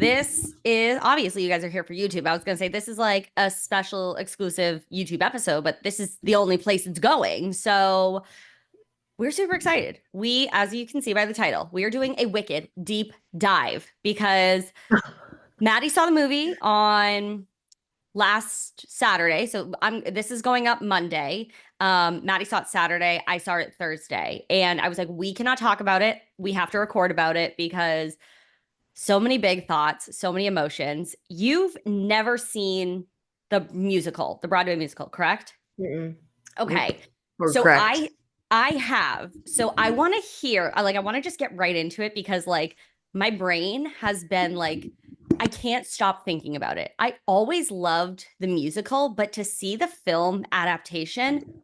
this is obviously you guys are here for YouTube. I was going to say this is like a special exclusive YouTube episode, but this is the only place it's going. So we're super excited. We, as you can see by the title, we are doing a wicked deep dive because Maddie saw the movie on last Saturday. So this is going up Monday. Maddie saw it Saturday. I saw it Thursday. And I was like, we cannot talk about it. We have to record about it because so many big thoughts, so many emotions. You've never seen the musical, the Broadway musical, correct? Mm-mm. Nope. Okay. Or So correct. I have. So I want to hear, I want to just get right into it because like my brain has been like I can't stop thinking about it. I always loved the musical, but to see the film adaptation,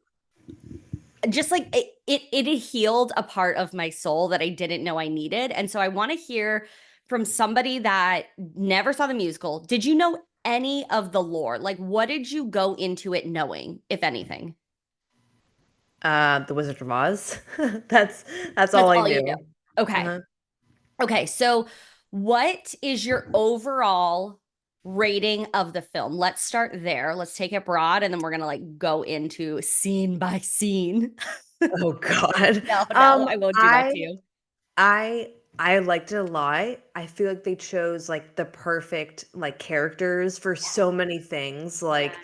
just like it healed a part of my soul that I didn't know I needed. And so I want to hear from somebody that never saw the musical. Did you know any of the lore? Like what did you go into it knowing, if anything? The Wizard of Oz. That's that's That's all I all you know. knew. Okay. Uh-huh. Okay. So, what is your overall rating of the film? Let's start there. Let's take it broad and then we're going to like go into scene by scene. Oh God. No, I won't do that to you. I I liked it a lot. I feel like they chose like the perfect like characters for so many things. Like Yes.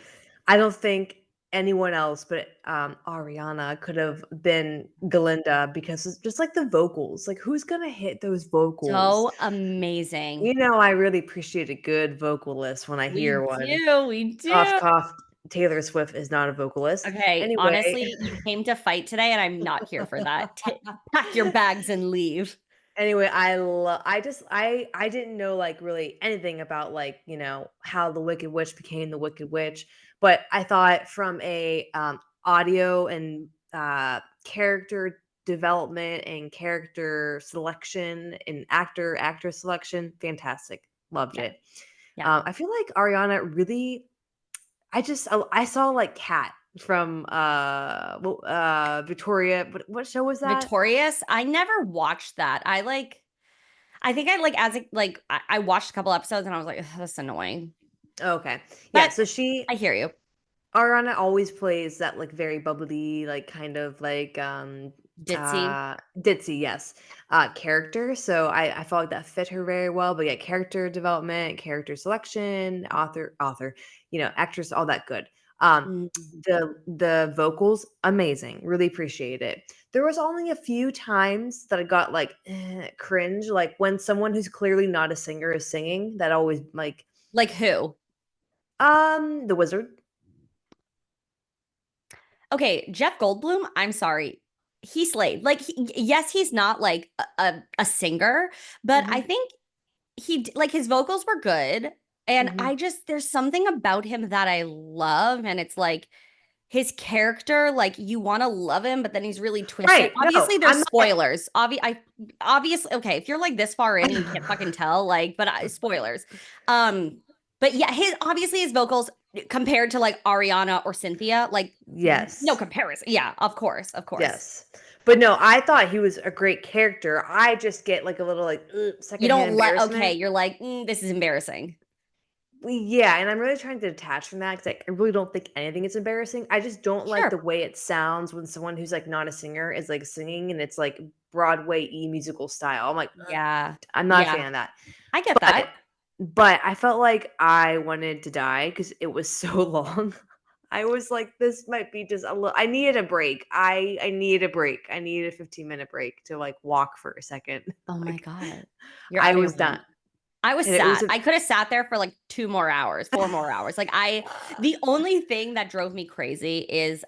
I don't think anyone else but Ariana could have been Galinda because it's just like the vocals. Like who's gonna hit those vocals? So amazing. You know, I really appreciate a good vocalist when I hear We one. do. We Cough, do. cough. Taylor Swift is not a vocalist. Okay. Anyway, Honestly, you came to fight today and I'm not here for that. Pack your bags and leave. anyway, I didn't know like really anything about like, how the Wicked Witch became the Wicked Witch, but I thought from a audio and character development and character selection and actor selection, fantastic. Loved Yeah. it. Yeah. I feel like Ariana really I saw, like, Cat from, Victoria what show was that? Victorious. I never watched that. I think I like as a like I watched a couple episodes and I was like, "Ugh, that's annoying." Okay. Yeah, But so I hear you. Ariana always plays that, like, very bubbly, like, kind of, like, Ditzy. ditzy, yes, character, so I felt like that fit her very well, but yeah, character development, character selection, author, actress, all that good. Mm. The vocals, amazing, really appreciate it. There was only a few times that I got, like, cringe, like, when someone who's clearly not a singer is singing, that always, like, Like who? The Wizard. Okay, Jeff Goldblum, I'm sorry. He slayed. Like yes, he's not like a singer, but I Mhm, think like his vocals were good and mhm. I just there's something about him that I love and it's like his character like you want to love him but then he's really twisted. Right, no, Obviously there's I'm not spoilers. Obviously okay, if you're like this far in and you can't fucking tell like spoilers. Um but yeah, his obviously his vocals compared to like Ariana or Cynthia like no Yes, comparison. Yeah, of course, of course. yes. But no, I thought he was a great character. I just get, like, a little, like, You secondhand don't let okay, embarrassment. you're like this is embarrassing. Yeah, and I'm really trying to detach from that because I really don't think anything is embarrassing. I just don't like Sure. the way it sounds when someone who's, like, not a singer is, like, singing and it's, like, Broadway-y musical style. I'm like, "Ugh," Yeah. I'm not a Yeah. fan of that. I get that. But but I felt like I wanted to die because it was so long. I was like, "This might be just a little." I needed a break. I needed a break. I needed a 15-minute break to, like, walk for a second. Oh my Like, God. You're I out of your was done, mind. I was and it was sad. a I could have sat there for like 2 more hours, 4 more hours. The only thing that drove me crazy is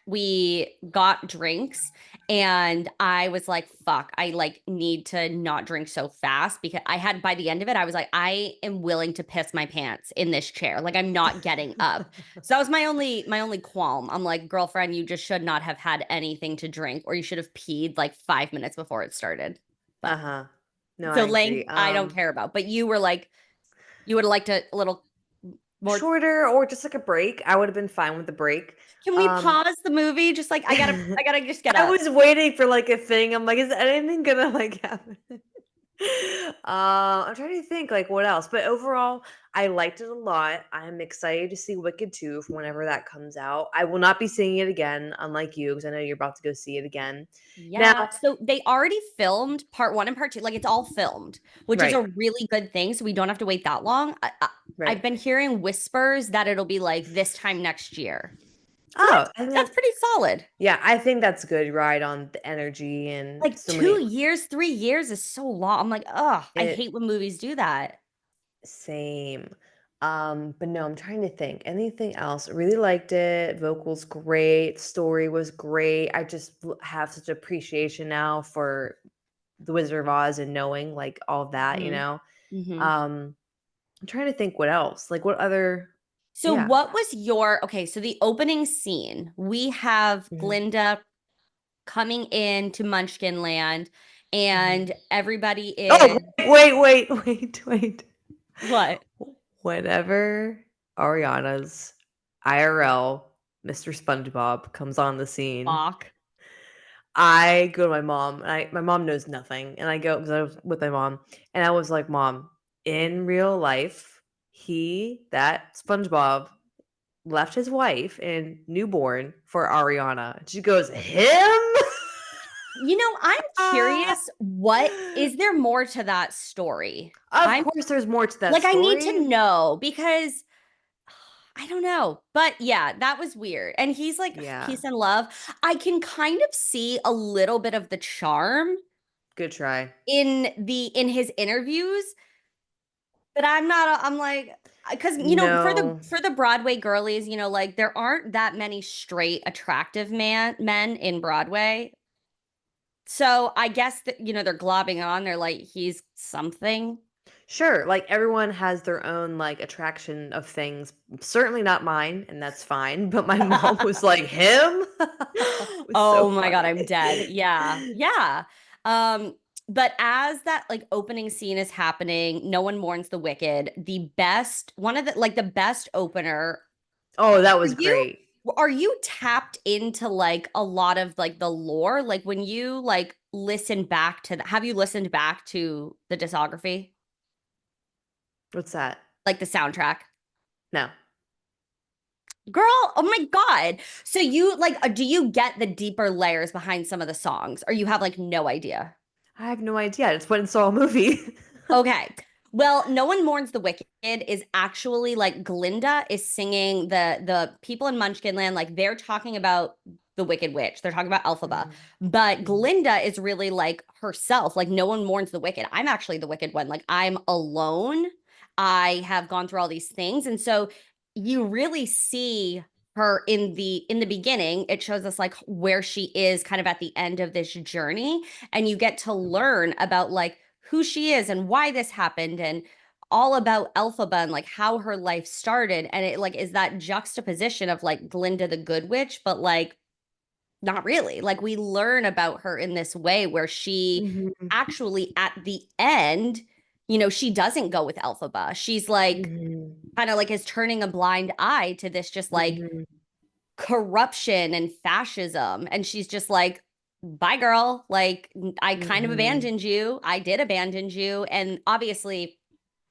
we got drinks and I was like, fuck, I like need to not drink so fast because I had by the end of it, I was like, I am willing to piss my pants in this chair. Like I'm not getting up. So that was my only qualm. I'm like, girlfriend, you just should not have had anything to drink or you should have peed like 5 minutes before it started. But Uh-huh. No, I so agree. length, I don't care about. But you were like, you would have liked a little more. Shorter or just, like, a break, I would've been fine with the break. Can we Um, pause the movie? Just like I gotta just get I up. was waiting for, like, a thing. I'm like, "Is anything gonna, like, happen?" I'm trying to think like what else, but overall, I liked it a lot. I'm excited to see Wicked 2 from whenever that comes out. I will not be seeing it again, unlike you, because I know you're about to go see it again. Now, Yeah. So they already filmed part one and part two. Like it's all filmed, which is right, a really good thing. So we don't have to wait that long. I've right. been hearing whispers that it'll be like this time next year. So Oh, I think that's that pretty solid. yeah, I think that's good, right, on the energy and Like so many 2 years, 3 years is so long. I'm like, oh, I it hate when movies do that. same. But no, I'm trying to think. Anything else? I really liked it. Vocals great, story was great. I just have such appreciation now for The Wizard of Oz and knowing like all of that, you Hmm. know. Hmm. Um, I'm trying to think what else. Like what other So yeah. what was your okay? So the opening scene, we have Mhm, Glinda coming into Munchkin Land, mhm. and everybody Oh, is wait. what? Whenever Ariana's IRL Mr. SpongeBob comes on the scene, Bach. I go to my mom, and my mom knows nothing, and I go because I was with my mom, and I was like, "Mom, in real life, that SpongeBob left his wife and newborn for Ariana." And she goes, "Him?" I'm curious, what is there more to that story? Of I'm course, there's more to that like, I need to story. know because I don't know. But yeah, that was weird. And he's like Yeah, peace and love. I can kind of see a little bit of the charm good try. in his interviews, but I'm like because for the No. Broadway girlies, like there aren't that many straight attractive men in Broadway. So I guess that they're globbing on. They're like he's something. Sure, like, everyone has their own, like, attraction of things. Certainly not mine, and that's fine, but my mom was like, "Him?" It was so Oh my God, funny. I'm dead. Yeah. Yeah. But as that like opening scene is happening, no one mourns the wicked. The best, one of the like the best opener. Oh, that Are was you great. are you tapped into like a lot of like the lore? Like when you like listen back to have you listened back to the discography? What's that? Like the soundtrack? No. Girl, oh my God. So you like do you get the deeper layers behind some of the songs or you have like no idea? I have no idea, I just went and saw a movie. Okay. Well, No One Mourns the Wicked is actually like Glinda is singing the people in Munchkinland, like they're talking about the Wicked Witch. They're talking about Elphaba. Mhm, But mhm, Glinda is really like herself. Like no one mourns the wicked. I'm actually the wicked one. Like I'm alone. I have gone through all these things. And so you really see her in the beginning. It shows us like where she is kind of at the end of this journey. And you get to learn about like who she is and why this happened and all about Elphaba and like how her life started. And it like is that juxtaposition of like Glinda the Good Witch, but like not really. Like we learn about her in this way where she mhm, actually at the end, she doesn't go with Elphaba. She's like mhm, kind of like is turning a blind eye to this just like mhm, corruption and fascism. And she's just like, bye, girl. Like, I kind of mhm, abandoned you. I did abandon you. And obviously,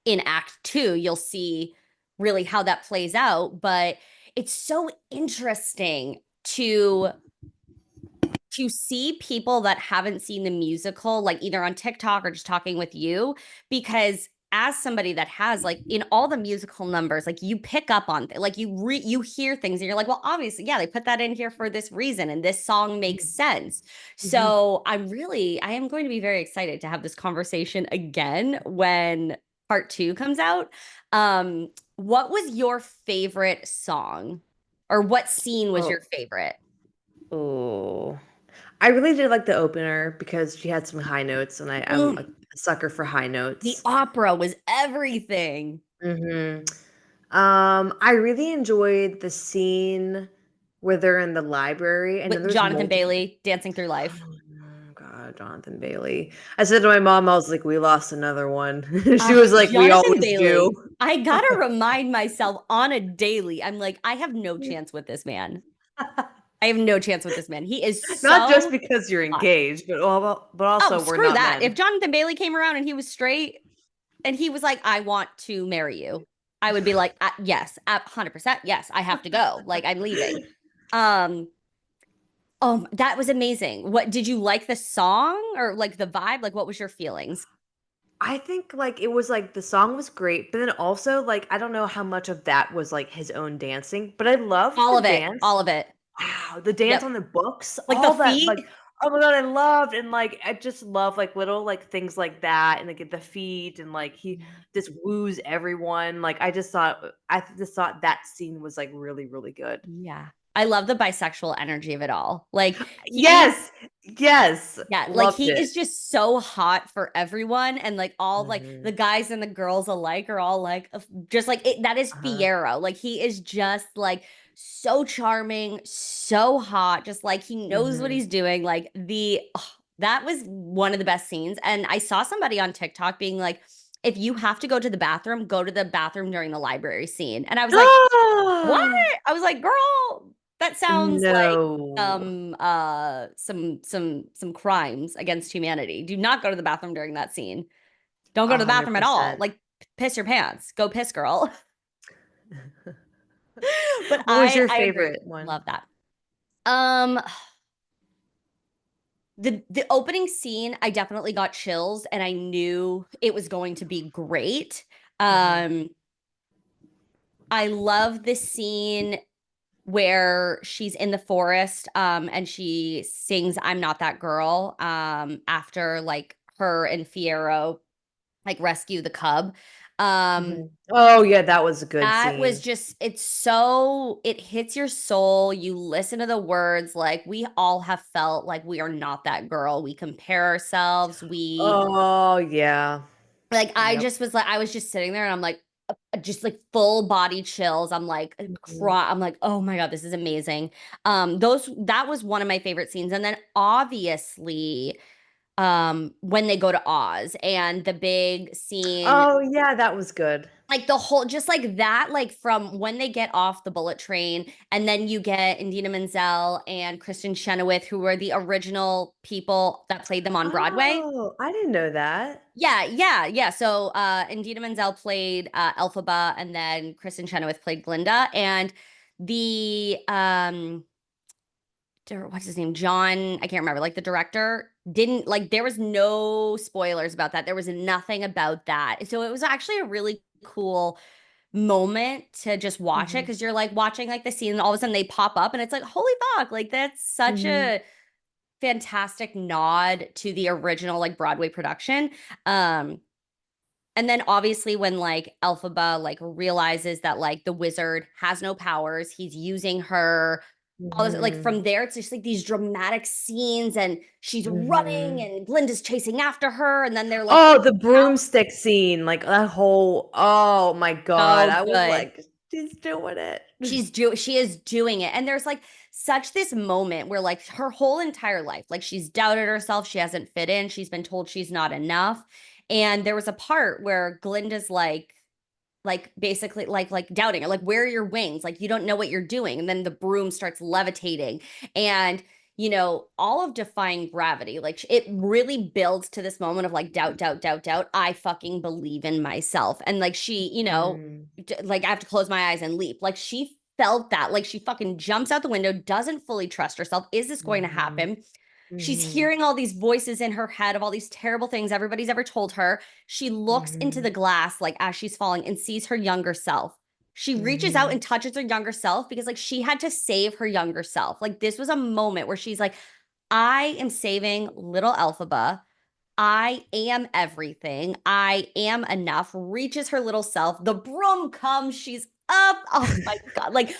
in Act Two, you'll see really how that plays out. But it's so interesting to see people that haven't seen the musical, like either on TikTok or just talking with you, because as somebody that has like in all the musical numbers, like you pick up on like you hear things and you're like, well, obviously, yeah, they put that in here for this reason, and this song makes sense. mhm. So I am going to be very excited to have this conversation again when part two comes out. What was your favorite song, or what scene was your Oh, favorite? oh. I really did like the opener because she had some high notes, and I'm a sucker for high The notes. opera was everything Mhm. I really enjoyed the scene where they're in the library. I know with there's Jonathan multiple Bailey dancing through life. Oh, no, God, Jonathan Bailey. I said to my mom, I was like, "We lost another one." She was like, "We Jonathan always do." Bailey. I gotta remind myself on a daily. I'm like, I have no chance with this man. I have no chance with this man. He is Not just so because you're hot. engaged, but Oh, also we're screw not that. If men. Jonathan Bailey came around and he was straight and he was like, I want to marry you, I would be like, yes, 100%. Yes, I have to go. Like, I'm leaving. Um, oh, that was amazing. What did you like the song or like the vibe? Like, what was your feelings? I think, like, it was, like, the song was great, but then also, like, I don't know how much of that was, like, his own dancing, but I loved All the of it. dance. All of it. Wow, the dance Yep. on the books, Like the all that, like, feet. oh my god, I loved, and, like, I just love, like, little, like, things like that, and, like, the feet, and, like, he Yeah. just woos everyone, like, I just thought that scene was, like, really, really good. Yeah. I love the bisexual energy of it all. Like he Yes! Yes! Yeah, like Loved he it. is just so hot for everyone, and like all like the Mhm. guys and the girls alike are all like just like it, that is Uh-huh. Fiero. Like he is just like so charming, so hot, just like he knows what Mhm. he's doing. Like that was one of the best scenes. And I saw somebody on TikTok being like, if you have to go to the bathroom during the library scene. And I was like, what? I was like, girl, that sounds like No. some crimes against humanity. Do not go to the bathroom during that scene. Don't go to the bathroom at all. 100%. Like piss your pants. Go piss, girl. But What was your I agree. favorite one? Love that. Um the opening scene, I definitely got chills and I knew it was going to be great. Mhm. Um I love this scene where she's in the forest and she sings I'm Not That Girl after like her and Fiero like rescue the cub. Um Mhm. Oh, yeah, that was a good that was scene. just it's so it hits your soul. You listen to the words like we all have felt like we are not that girl. We compare ourselves. We Oh, yeah. like I Yep. just was like I was just sitting there and I'm like just like full body chills. I'm like Mhm. cry. I'm like, oh my God, this is amazing. Those that was one of my favorite scenes. And then obviously, when they go to Oz and the big scene, Oh, yeah, that was good. like the whole just like that, like from when they get off the bullet train, and then you get Indina Menzel and Kristen Chenoweth, who were the original people that played them on Broadway. Oh, I didn't know that. Yeah, yeah, yeah. So Indina Menzel played Elphaba, and then Kristen Chenoweth played Glinda. And the what's his name? John, I can't remember, like the director didn't like there was no spoilers about that. There was nothing about that. So it was actually a really cool moment to just watch it Mhm. because you're like watching like the scene and all of a sudden they pop up and it's like, holy fuck, like that's such Mhm. a fantastic nod to the original like Broadway production. Um and then obviously when like Elphaba like realizes that like the wizard has no powers, he's using her. All this, like Mhm. from there, it's just like these dramatic scenes, and she's running, Mhm. and Glinda's chasing after her, and then they're like Oh, the out. broomstick scene, like, that whole oh my god, So I was good. like, "She's doing it." She is doing it, and there's like such this moment where like her whole entire life, like she's doubted herself, she hasn't fit in, she's been told she's not enough, and there was a part where Glinda's like basically like doubting her like where are your wings, like you don't know what you're doing, and then the broom starts levitating, and all of defying gravity, like it really builds to this moment of like doubt, doubt, doubt, doubt. I fucking believe in myself, and like she Mm. like I have to close my eyes and leap, like she felt that, like she fucking jumps out the window, doesn't fully trust herself, is this going to Mhm. happen? She's Mhm. hearing all these voices in her head of all these terrible things everybody's ever told her. She looks into Mhm. the glass like as she's falling and sees her younger self. She reaches out Mhm. and touches her younger self because like she had to save her younger self. Like this was a moment where she's like, I am saving little Elphaba. I am everything. I am enough. Reaches her little self. The broom comes. She's up. Oh my God. Like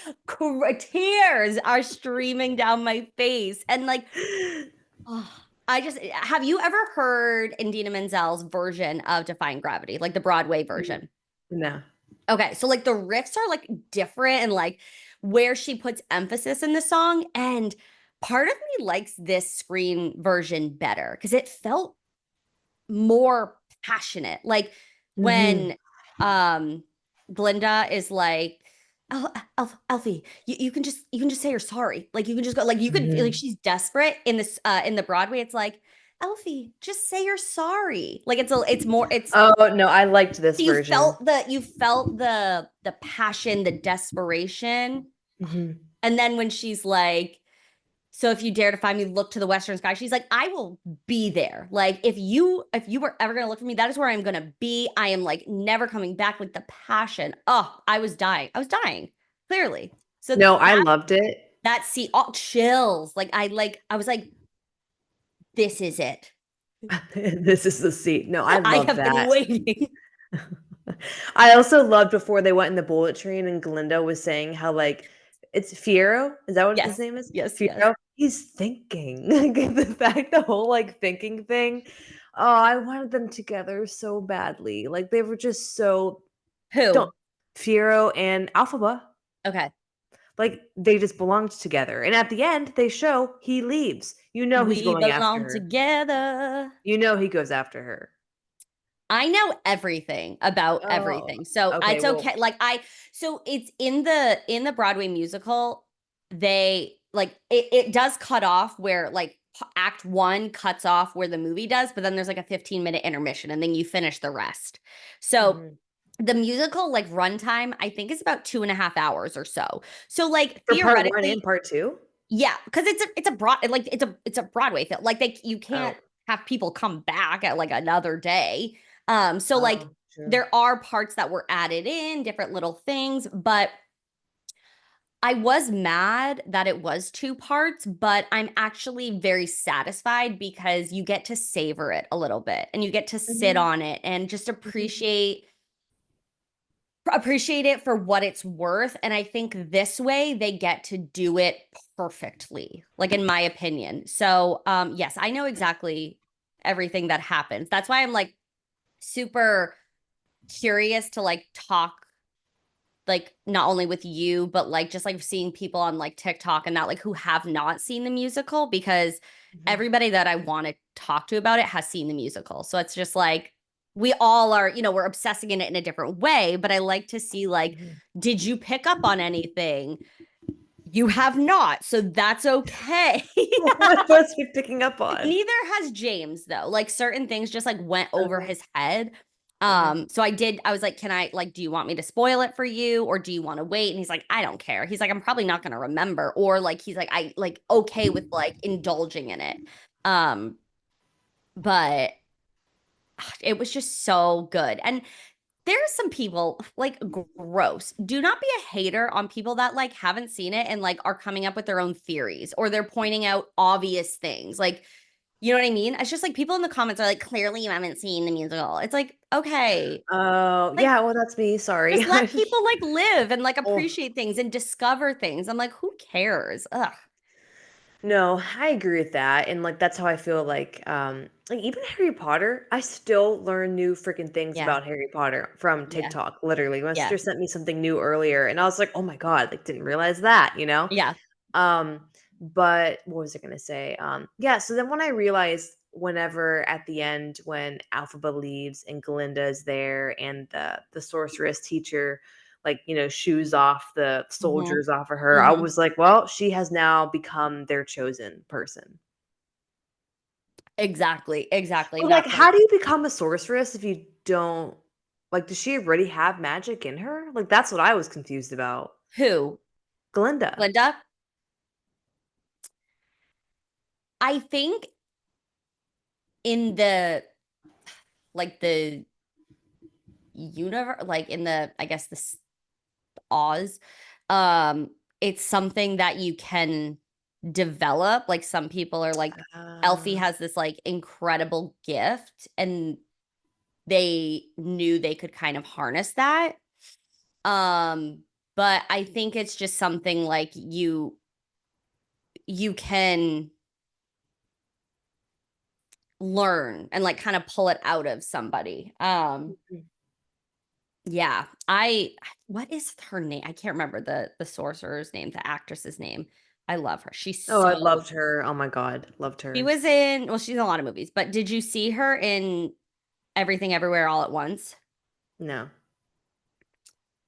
tears are streaming down my face. And like, oh, I just have you ever heard Indina Menzel's version of Defying Gravity, like the Broadway Mm. version? No. Okay, so like the riffs are like different and like where she puts emphasis in the song. And part of me likes this screen version better because it felt more passionate. Like Mhm. when um Glinda is like, Elfie, you can just say you're sorry. Like you can just go like you could like Mhm. she's desperate in this in the Broadway. It's like, Elfie, just say you're sorry. Like it's more it's Oh, no, I liked this version. you felt the passion, the desperation. Mhm. And then when she's like, so if you dare to find me, look to the western sky. She's like, I will be there. Like if you were ever gonna look for me, that is where I'm gonna be. I am like never coming back. Like the passion. Oh, I was dying. I was dying, clearly. So No, I loved it. that scene, all chills. Like I was like, this is it. This is the seat. No, I I love have been that. waiting. I also loved before they went in the bullet train and Glinda was saying how like it's Fiero. Is that what his Yes, name is? yes. Fiero. He's thinking. Like, the fact, the whole like thinking thing. Oh, I wanted them together so badly. Like they were just so don't Who? Fiero and Alphaba. Okay. Like they just belonged together. And at the end, they show he leaves. You know he's We going after belong her. together. You know he goes after her. I know everything about Oh, everything. So okay. it's Well, okay. So it's in the Broadway musical, they like it does cut off where like act one cuts off where the movie does, but then there's like a 15-minute intermission and then you finish the rest. So mhm. the musical like runtime, I think is about 2.5 hours or so. So like For part one and theoretically, part two. yeah, because it's a broad like it's a Broadway film. Like you Oh, can't have people come back at like another day. So like oh, true. there are parts that were added in, different little things, but I was mad that it was two parts, but I'm actually very satisfied because you get to savor it a little bit and you get to sit Mhm, on it and just mhm, appreciate it for what it's worth. And I think this way they get to do it perfectly, like in my opinion. So yes, I know exactly everything that happens. That's why I'm like super curious to like talk like not only with you, but like just like seeing people on like TikTok and that like who have not seen the musical because mhm, everybody that I want to talk to about it has seen the musical. So it's just like we all are, we're obsessing in it in a different way, but I like to see like, mhm. did you pick up on anything? You have not, so that's okay. What am I supposed to be picking up on? Neither has James though. Like certain things just like went over Okay, his head. okay. So I was like, can I like do you want me to spoil it for you or do you want to wait? And he's like, I don't care. He's like, I'm probably not gonna remember. Or like he's like, I like okay with like indulging in it. Um, but it was just so good. And there's some people like gross. Do not be a hater on people that like haven't seen it and like are coming up with their own theories or they're pointing out obvious things. Like, you know what I mean? It's just like people in the comments are like, clearly you haven't seen the musical. It's like, okay, Oh, like yeah, well, that's me, sorry. just let people like live and like Oh, appreciate things and discover things. I'm like, who cares? Ugh. no, I agree with that, and, like, that's how I feel like, even Harry Potter, I still learn new freaking things Yeah, about Harry Potter from yeah, TikTok, literally. My yeah, sister sent me something new earlier, and I was like, "Oh my god," like, didn't realize that, you know? yeah. Um, but what was I gonna say? Yeah, so then when I realized whenever at the end when Alphaba leaves and Glinda is there and the sorceress teacher shoes off the Hmm. soldiers off of her, I Hmm. was like, well, she has now become their chosen person. Exactly, exactly. But like, That's like how do you become a sorceress if you don't like does she already have magic in her? Like that's what I was confused about. who? Glinda. Linda? I think in the like the universe, like in the I guess this Oz, um, it's something that you can develop. Like some people are like, Elfie Uh, has this like incredible gift, and they knew they could kind of harness that. Um, but I think it's just something like you can learn and like kind of pull it out of somebody. Yeah, I what is her name? I can't remember the sorcerer's name, the actress's name. I love her. She's oh, so I loved her. Oh my god, loved she her. was in well, she's in a lot of movies, but did you see her in Everything Everywhere All at Once? No.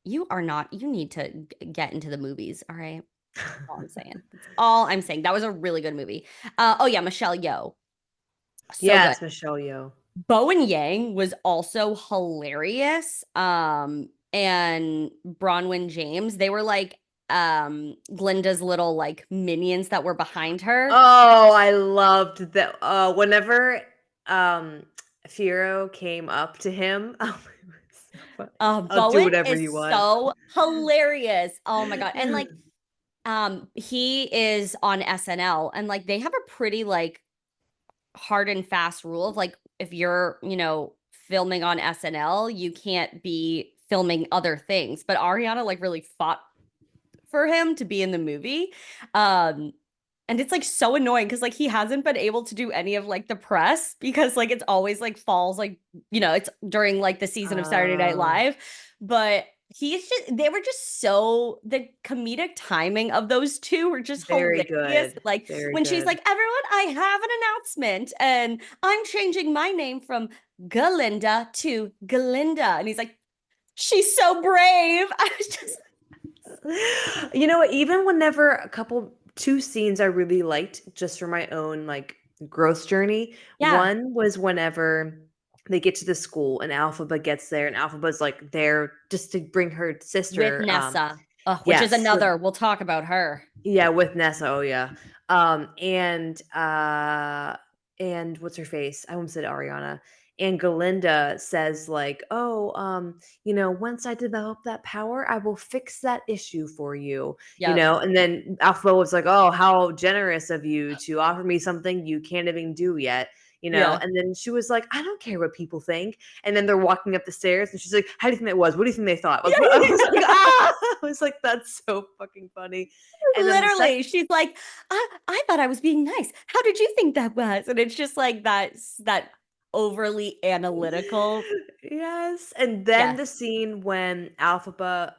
You are not. You need to get into the movies. All right. That's all I'm saying. That's all I'm saying. That was a really good movie. Oh yeah, Michelle Yeoh. So good. Yes, Michelle Yeoh. Bowen Yang was also hilarious. And Bronwyn James, they were like Glinda's little like minions that were behind her. Oh, I loved that. Whenever um Firo came up to him, oh, it was so funny. I'll do Bowen whatever is you want. so hilarious. Oh my God. And like he is on SNL and like they have a pretty like hard and fast rule of like if you're, filming on SNL, you can't be filming other things. But Ariana like really fought for him to be in the movie. Um and it's like so annoying because like he hasn't been able to do any of like the press because like it's always like falls like it's during like the season of Saturday Night Uh, Live. But they were just so the comedic timing of those two were just very hilarious. good. Like Very when she's good. like, everyone, I have an announcement and I'm changing my name from Galinda to Galinda. And he's like, she's so brave. I was just You know what? Even whenever two scenes I really liked just for my own like growth journey. yeah, One was whenever they get to the school and Alphaba gets there and Alphaba's like there just to bring her with sister. Nessa, which is Yes, another, we'll talk about her. yeah, with Nessa. Oh yeah. And what's her face? I almost said Ariana. And Galinda says like, "Oh, once I develop that power, I will fix that issue for you." Yep. And then Alpha was like, "Oh, how generous of you to offer me something you can't even do yet." Yeah. And then she was like, "I don't care what people think." And then they're walking up the stairs, and she's like, "How do you think that was? What do you think they thought?" Like, what? I was like, "Ah!" I was like, "That's so fucking funny." And then the second Literally, she's like, I thought I was being nice. How did you think that was? And it's just like that overly analytical. Yes, and then Yes. the scene when Alphaba,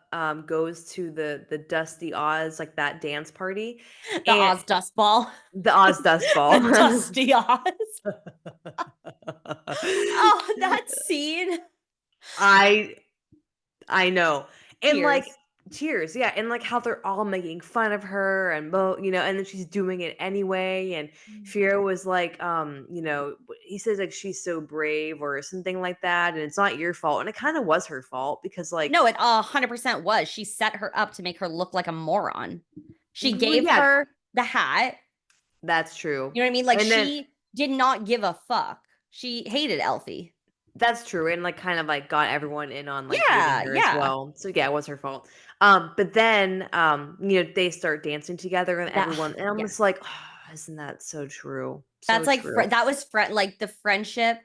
goes to the Dusty Oz, like, that dance party, The and Oz Dust Ball. the Oz Dust Ball. The Dusty Oz. Oh, that scene. I I know, and, like Tears. cheers, yeah, and, like, how they're all making fun of her and and then she's doing it anyway, and Fierro was like, he says, like, "She's so brave," or something like that, and it's not your fault, and it kinda was her fault because, like No, it 100% was. She set her up to make her look like a moron. She well, gave yeah, her the hat. that's true, You know what I mean? Like and then she did not give a fuck. She hated Elfie. that's true, and, like, kind of, like, got everyone in on, like, hating Yeah, her as yeah. well, so, yeah, it was her fault, but then, they start dancing together and That everyone and I'm yeah. just like, "Isn't that so true? So That's like true." that was like the friendship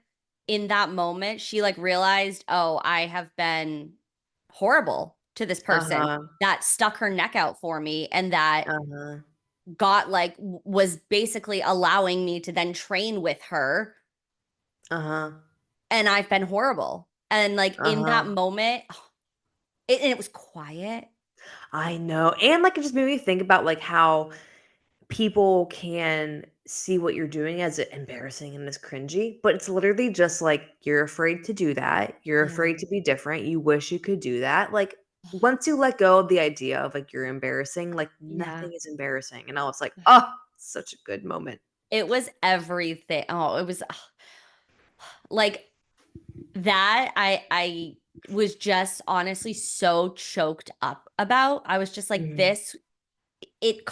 in that moment. She like realized, "Oh, I have been horrible to this person Uh-huh, that stuck her neck out for me and that uh-huh, got like was basically allowing me to then train with her uh-huh, and I've been horrible." And like in that uh-huh. moment, and it was quiet. I know, and, like, it just made me think about, like, how people can see what you're doing as embarrassing and as cringy, but it's literally just like you're afraid to do that. You're Yeah. afraid to be different. You wish you could do that. Like once you let go of the idea of like you're embarrassing, like Yeah. nothing is embarrassing. And I was like, oh, such a good moment. It was everything. Oh, it was like that I was just honestly so choked up about. I was just like Mhm. this it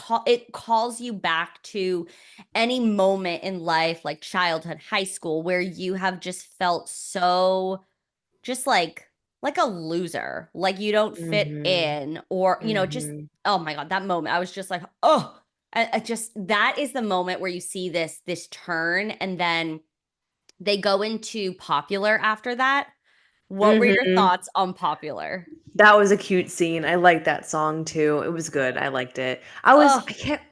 calls you back to any moment in life like childhood, high school where you have just felt so just like a loser, like you don't fit Mhm. in or just Mhm. oh my God, that moment I was just like, "Oh, I just that is the moment where you see this turn and then they go into Popular after that. What were your Mhm. thoughts on Popular? That was a cute scene. I liked that song too. It was good. I liked it. Oh,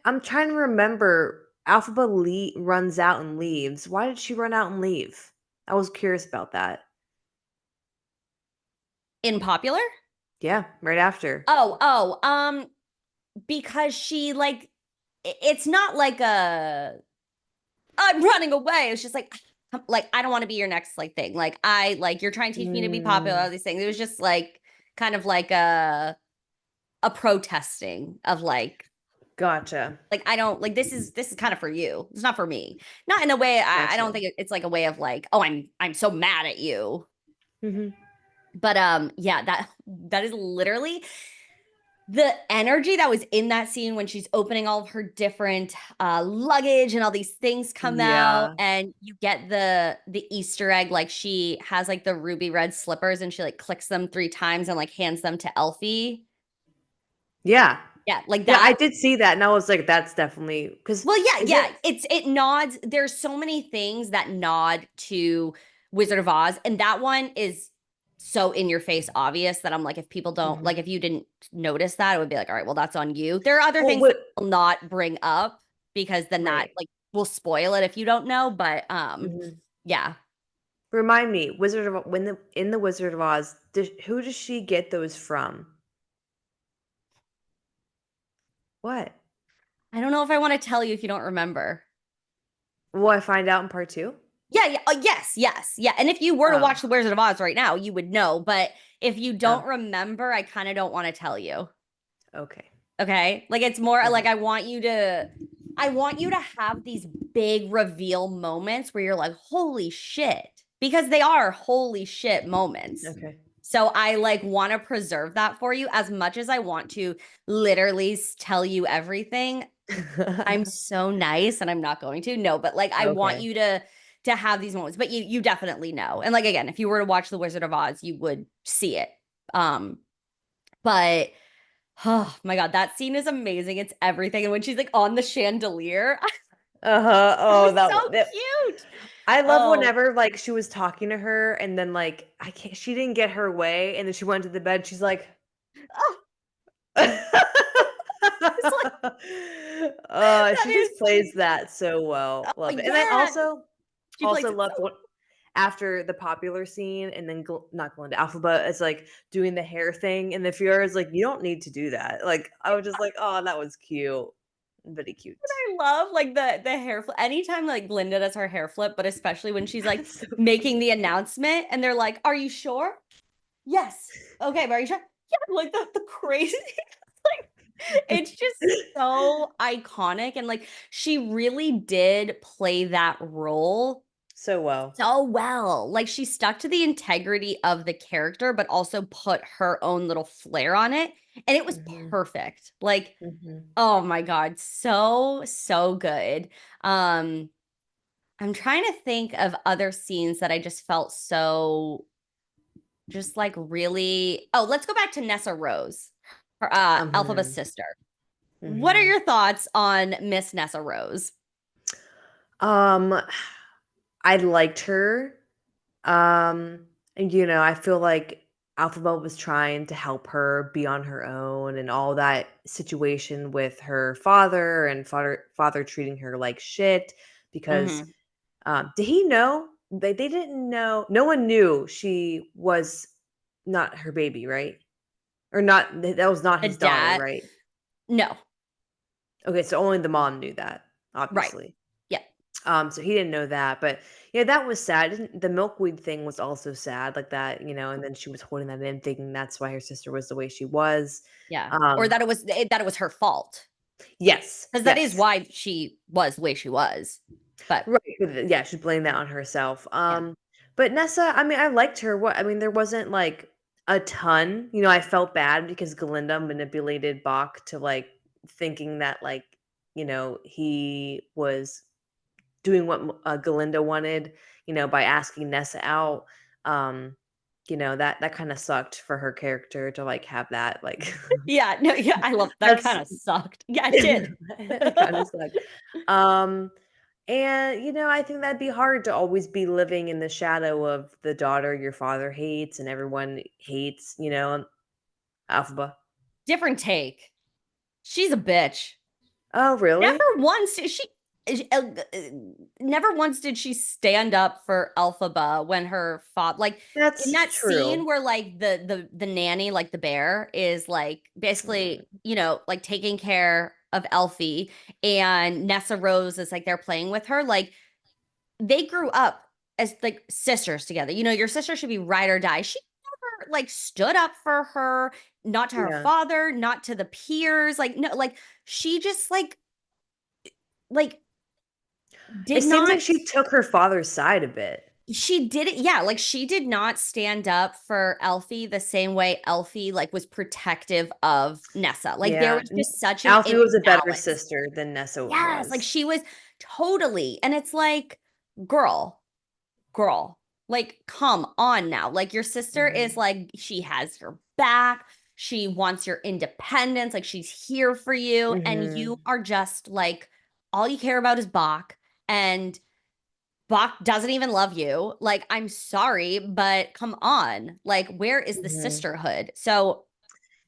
I'm trying to remember. Alphaba runs out and leaves. Why did she run out and leave? I was curious about that. in Popular? Yeah, right after. Because she like it's not like a I'm running away. It's just like I don't want to be your next like thing. Like I like you're trying to teach me to be popular, Mm, all these things. It was just like kind of like a protesting of Gotcha. I don't like this is kind of for you. It's not for me. Not in a way I don't Gotcha. think it's like a way of like, oh, I'm so mad at you. Hmm. But yeah, that is literally the energy that was in that scene when she's opening all of her different luggage and all these things come out Yeah. and you get the Easter egg, like she has like the ruby red slippers and she like clicks them 3 times and like hands them to Elfie. Yeah. Yeah, like Yeah, I that. did see that, and I was like, "That's definitely because Well, yeah, is yeah. it?" It nods. There's so many things that nod to Wizard of Oz, and that one is so in your face obvious that I'm like, if people don't like, Mhm. if you didn't notice that, it would be like, all right, well, that's on you. There are other Well, things that what will not bring up because then that right. like will spoil it if you don't know. But Mhm. yeah. Remind me, Wizard of when the in the Wizard of Oz, who does she get those from? What? I don't know if I want to tell you if you don't remember. Will I find out in part 2? Yeah, yeah, yes, yes, yeah. And if you were to Oh, watch The Wizard of Oz right now, you would know. But if you oh, don't remember, I kind of don't want to tell you. okay, Okay. Like it's more like okay. I want you to have these big reveal moments where you're like, holy shit. Because they are holy shit moments. Okay. So I like want to preserve that for you as much as I want to literally tell you everything. I'm so nice and I'm not going to. No, but like I want Okay. you to have these moments. But you definitely know. And like again, if you were to watch The Wizard of Oz, you would see it. Um, but oh my God, that scene is amazing. It's everything. And when she's like on the chandelier, Uh-huh. that Oh, was so that cute. I love Oh, whenever, like, she was talking to her and then, like, I can't she didn't get her way, and then she went to the bed, she's like oh, it's like that She is just plays that so well. oh Love it. And I yeah. She plays also it loved so what after the popular scene and then not Glinda, Alphaba is, like, doing the hair thing, and the Fiora's like, "You don't need to do that." Like, I was just like, "Oh, that was cute." Very cute. I love like the hair flip. Anytime like Glinda does her hair flip, but especially when she's like So making the announcement and they're like, "Are you sure?" Yes. Okay, but are you sure? Yeah, like the crazy like it's just so iconic and like she really did play that role so well. so well. Like she stuck to the integrity of the character, but also put her own little flair on it. And it was Mhm, perfect. Like, mhm. oh my God, so, so good. Um, I'm trying to think of other scenes that I just felt so just like really. Oh, let's go back to Nessa Rose, her Alphaba's Mhm, sister. What are mhm. your thoughts on Miss Nessa Rose? Um, I liked her. And I feel like Alphaba was trying to help her be on her own and all that situation with her father and father treating her like shit because Hmm. did he know? They didn't know. No one knew she was not her baby, right? Or not that was not The his daughter, dad, right? no, Okay, so only the mom knew that, right. obviously. Yeah. So he didn't know that, but yeah, that was sad. The milkweed thing was also sad, like that, and then she was holding that in, thinking that's why her sister was the way she was. Yeah. Or Um, that it was her fault. yes, Because that is yes, why she was the way she was. But right. Yeah, she blamed that on herself. yeah. But Nessa, I mean, I liked her. What I mean, there wasn't like a ton. I felt bad because Galinda manipulated Bach to like thinking that like he was doing what Galinda wanted, by asking Nessa out. Um, that kind of sucked for her character to like have that like Yeah, no, yeah, I love that that's kind of sucked. Yeah, it did. it kind of sucked. Um, and I think that'd be hard to always be living in the shadow of the daughter your father hates and everyone hates, Alphaba. Different take. She's a bitch. Oh, Never really? once did never once did she stand up for Elphaba when her father like in That's that scene true. where like the nanny like the bear is like basically like taking care of Elfie and Nessa Rose is like they're playing with her like they grew up as like sisters together. Your sister should be ride or die. She like stood up for her, not to her Yeah. father, not to the peers. Like, no, like she just like It did seems not like she took her father's side a bit. she did it, yeah, like she did not stand up for Elfie the same way Elfie like was protective of Nessa. Like there Yeah. was just such an Alfie was a better imbalance. sister than Nessa Yes, like was. she was totally. And it's like, girl, girl, like come on now. Like your sister is Mhm. like she has your back. She wants your independence. Like she's here for you and you Mhm. are just like all you care about is Bach and Bach doesn't even love you. Like I'm sorry, but come on. Like where is the Mhm. sisterhood? So,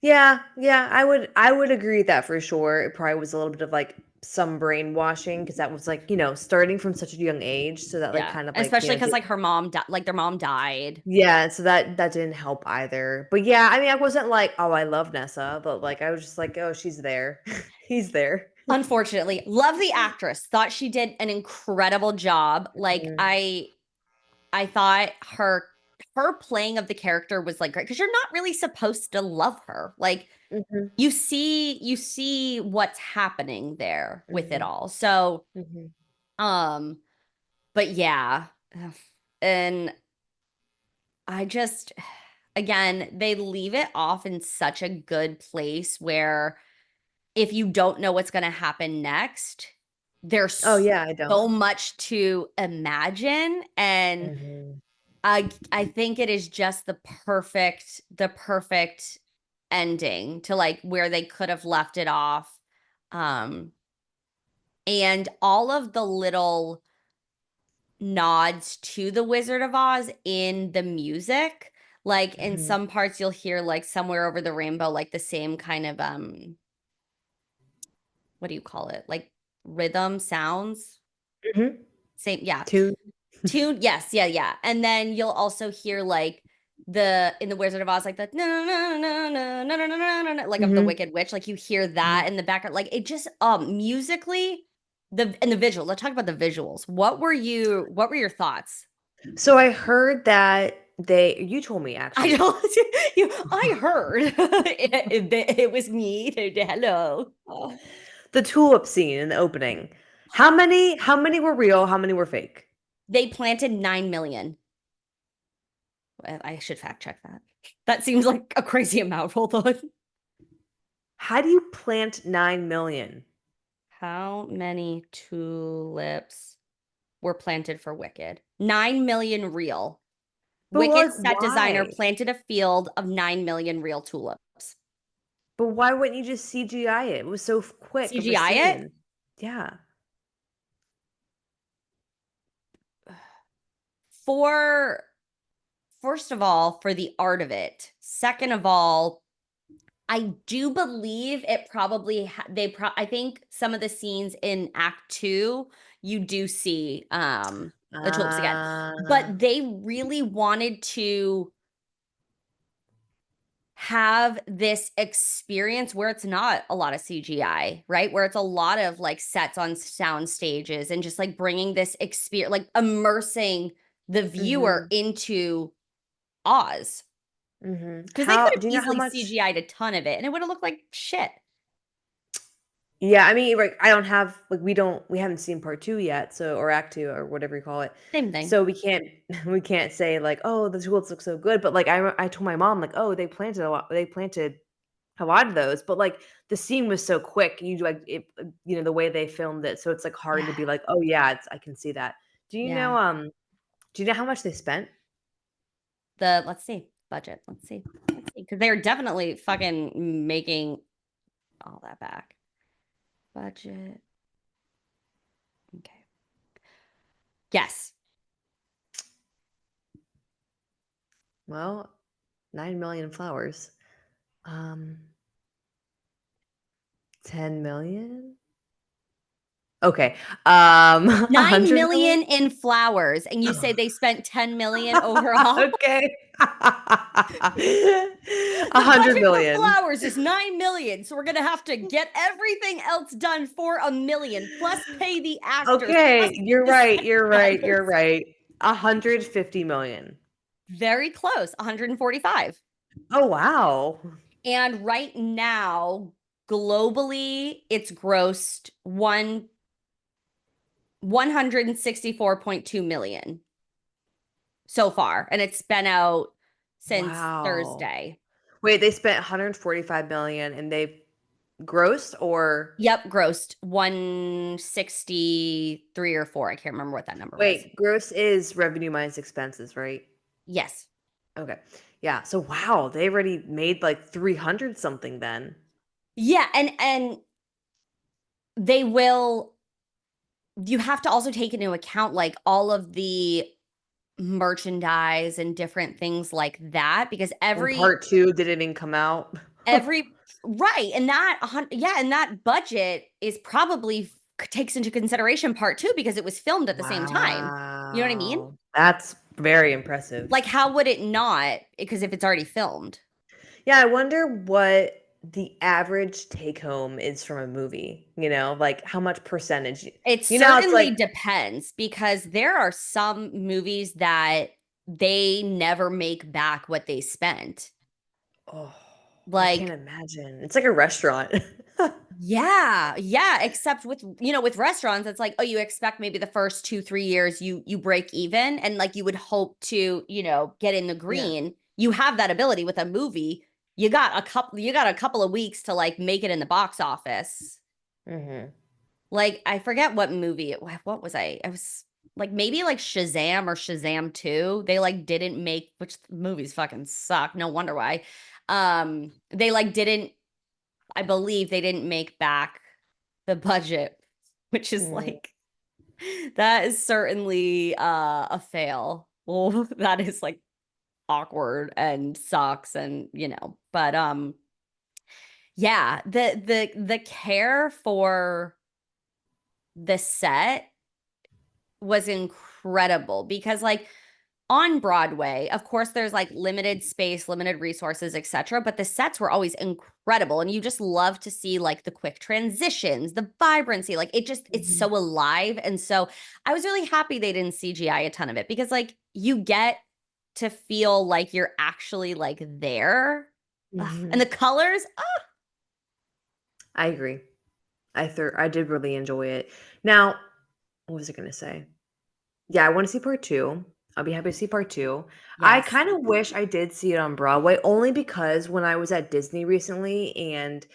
Yeah, yeah, I would agree with that for sure. It probably was a little bit of like some brainwashing because that was like, starting from such a young age. So that like yeah, kind of like, especially cuz like her mom like their mom died. yeah, so that didn't help either. But yeah, I mean, I wasn't like, oh, I love Nessa, but like I was just like, oh, she's there. He's there. Unfortunately, love the actress. Thought she did an incredible job. Like Mhm. I thought her playing of the character was like great because you're not really supposed to love her. Like Mhm. you see what's happening there with it Mhm. all. So, Mhm. um, but yeah. Ugh. And I just again, they leave it off in such a good place where if you don't know what's going to happen next, Oh there's yeah, I don't. so much to imagine and Mhm. I think it is just the perfect ending to like where they could have left it off. Um and all of the little nods to the Wizard of Oz in the music. Like in Mhm. some parts you'll hear like somewhere over the rainbow like the same kind of what do you call it? Like rhythm sounds. Mhm. Same, yeah. Two. Tune, yes, yeah, yeah. And then you'll also hear like the in the Wizard of Oz, like the no no no no no no no no no no like of the Mhm. Wicked Witch. Like you hear that Mhm. in the background. Like it just musically the visual. Let's talk about the visuals. What were your thoughts? So I heard that you told me I actually. don't I heard it was me. Hello. The tulip scene in the opening. How many were real? How many were fake? They planted 9 million. I should fact check that. That seems like a crazy amount. Hold on. How do you plant 9 million? How many tulips were planted for Wicked? 9 million real. But Wicked like set designer why? planted a field of 9 million real tulips. But why wouldn't you just CGI it? It was so quick of a CGI it scene. Yeah. for, first of all, for the art of it. Second of all, I do believe it probably I think some of the scenes in Act 2 you do see the tulips again. Uh, But they really wanted to have this experience where it's not a lot of CGI, right? Where it's a lot of like sets on sound stages and just like bringing this experience, like immersing the viewer mhm, into Oz. mhm. Because they could How have do you know how easily much CGI'd a ton of it and it would have looked like shit. Yeah, I mean, like, I don't have like, we haven't seen part 2 yet, so or act 2 or whatever you call it. Same thing. So we can't we can't say like, "Oh, the tulips look so good," but, like, I told my mom, like, "Oh, they planted a lot of those," but, like, the scene was so quick, you like, the way they filmed it, so it's, like, hard to Yeah. be like, "Oh, yeah, I can see that." Do you know, Yeah. do you know how much they spent? Let's see, budget. Let's see. Let's see. Because they're definitely fucking making all that back. Budget. Okay. Yes. Well, 9 million flowers. Um, 10 million. Okay, 9 100 million. million in flowers. And you say they spent 10 million overall? Okay. A The hundred budget for million. flowers is 9 million. So we're going to have to get everything else done for a million, plus pay the actors, Okay, plus you're the right, set you're right, you're designers. right. 150 million. Very close. 145. Oh, wow. And right now, globally, it's grossed 164.2 million so far, and it's been out since Wow. Thursday. Wait, they spent 145 million and they've grossed or Yep, grossed 163 or 4. I can't remember what that number was. wait, gross is revenue minus expenses, right? Yes. Okay. Yeah. So wow, they already made like 300 something then. Yeah, and they will you have to also take into account like all of the merchandise and different things like that because And every part 2 didn't even come out. every right and that yeah and that budget is probably takes into consideration part two because it was filmed at the same time. You know what I mean? Wow. That's very impressive. Like how would it not, because if it's already filmed? Yeah, I wonder what the average take home is from a movie, like how much percentage. It How it's certainly like, depends because there are some movies that they never make back what they spent. oh, I can't Like, imagine. It's like a restaurant. yeah, yeah, except with, with restaurants, it's like, oh, you expect maybe the first 2, 3 years you break even and like you would hope to, get in the Yeah. green. You have that ability with a movie. You got a couple of weeks to like make it in the box office. Mhm. Like I forget what movie what was I was like maybe like Shazam or Shazam 2. They like didn't make, which movies fucking suck. No wonder why. They like didn't, I believe they didn't make back the budget, which is Mhm. like that is certainly a fail. Well, that is like awkward and sucks and but yeah, the care for the set was incredible because like on Broadway, of course there's like limited space, limited resources, etc., but the sets were always incredible and you just love to see like the quick transitions, the vibrancy, like it's so Mhm. alive and so I was really happy they didn't CGI a ton of it because like you get to feel like you're actually like there. Ugh. And the Mhm. colors, I agree. I did really enjoy it. Now, what was I gonna say? Yeah, I wanna see part 2. I'll be happy to see part 2. I yes. kinda wish I did see it on Broadway only because when I was at Disney recently and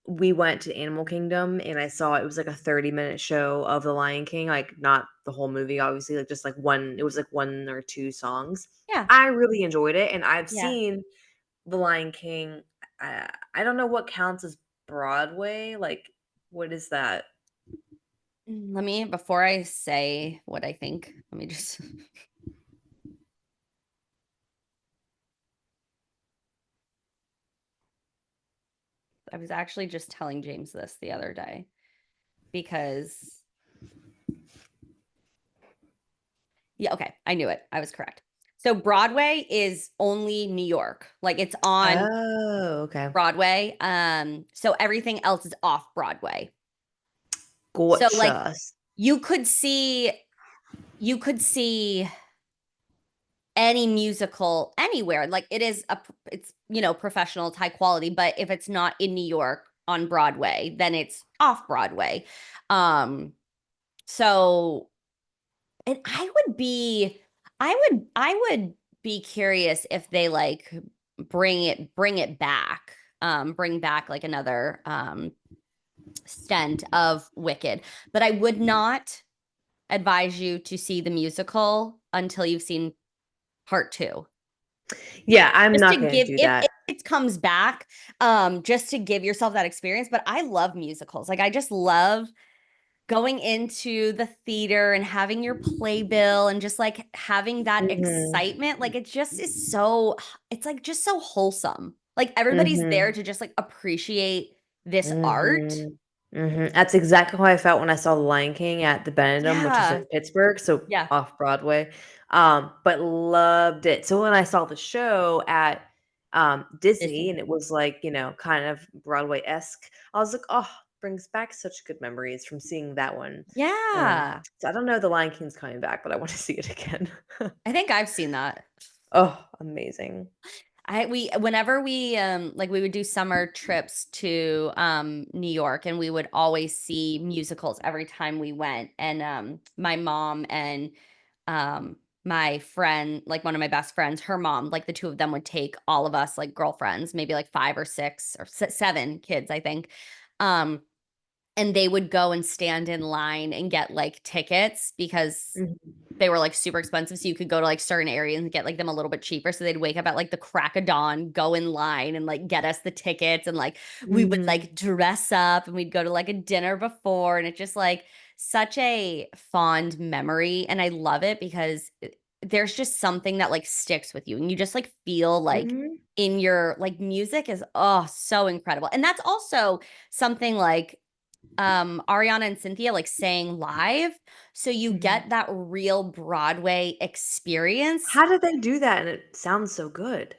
we went to Animal Kingdom and I saw it was like a 30-minute show of The Lion King, like, not the whole movie, obviously, like, just, like, 1 it was, like, 1 or 2 songs. Yeah. I really enjoyed it, and I've Yeah. seen The Lion King. I don't know what counts as Broadway, like, what is that? Let me, before I say what I think, let me just I was actually just telling James this the other day because, yeah, okay, I knew it. I was correct. So Broadway is only New York. Like it's on Oh, okay. Broadway. So everything else is off Broadway. So like Gotcha. you could see you could see any musical anywhere. Like it's professional, it's high quality, but if it's not in New York on Broadway, then it's off Broadway. So and I would be curious if they like bring it back. Bring back like another stent of Wicked. But I would not advise you to see the musical until you've seen part two. Yeah, I'm Just not to gonna give do if that. it comes back, just to give yourself that experience. But I love musicals. Like I just love going into the theater and having your playbill and just like having that Mhm. excitement, like it just is so, it's like just so wholesome. Like everybody's there Mhm. to just like appreciate this art. Mhm. Mhm. That's exactly how I felt when I saw The Lion King at the Benedum, which is Yeah. in Pittsburgh, so Yeah. off Broadway, but loved it. So when I saw the show at, Disney Disney. and it was like, kind of Broadway-esque, I was like, "Oh, brings back such good memories from seeing that one." Yeah. So I don't know if The Lion King's coming back, but I wanna see it again. I think I've seen that. Oh, amazing. We whenever we like we would do summer trips to New York, and we would always see musicals every time we went. And my mom and my friend, like one of my best friends, her mom, like the two of them would take all of us like girlfriends, maybe like five or six or seven kids, I think. Um and they would go and stand in line and get like tickets because Mhm. they were like super expensive. So you could go to like certain areas and get like them a little bit cheaper. So they'd wake up at like the crack of dawn, go in line and like get us the tickets. And like we would Mhm. like dress up and we'd go to like a dinner before. And it's just like such a fond memory. And I love it because there's just something that like sticks with you. And you just like feel like Mhm. in your like music is oh so incredible. And that's also something like Ariana and Cynthia like sang live. So you Mhm. get that real Broadway experience. How did they do that and it sounds so good?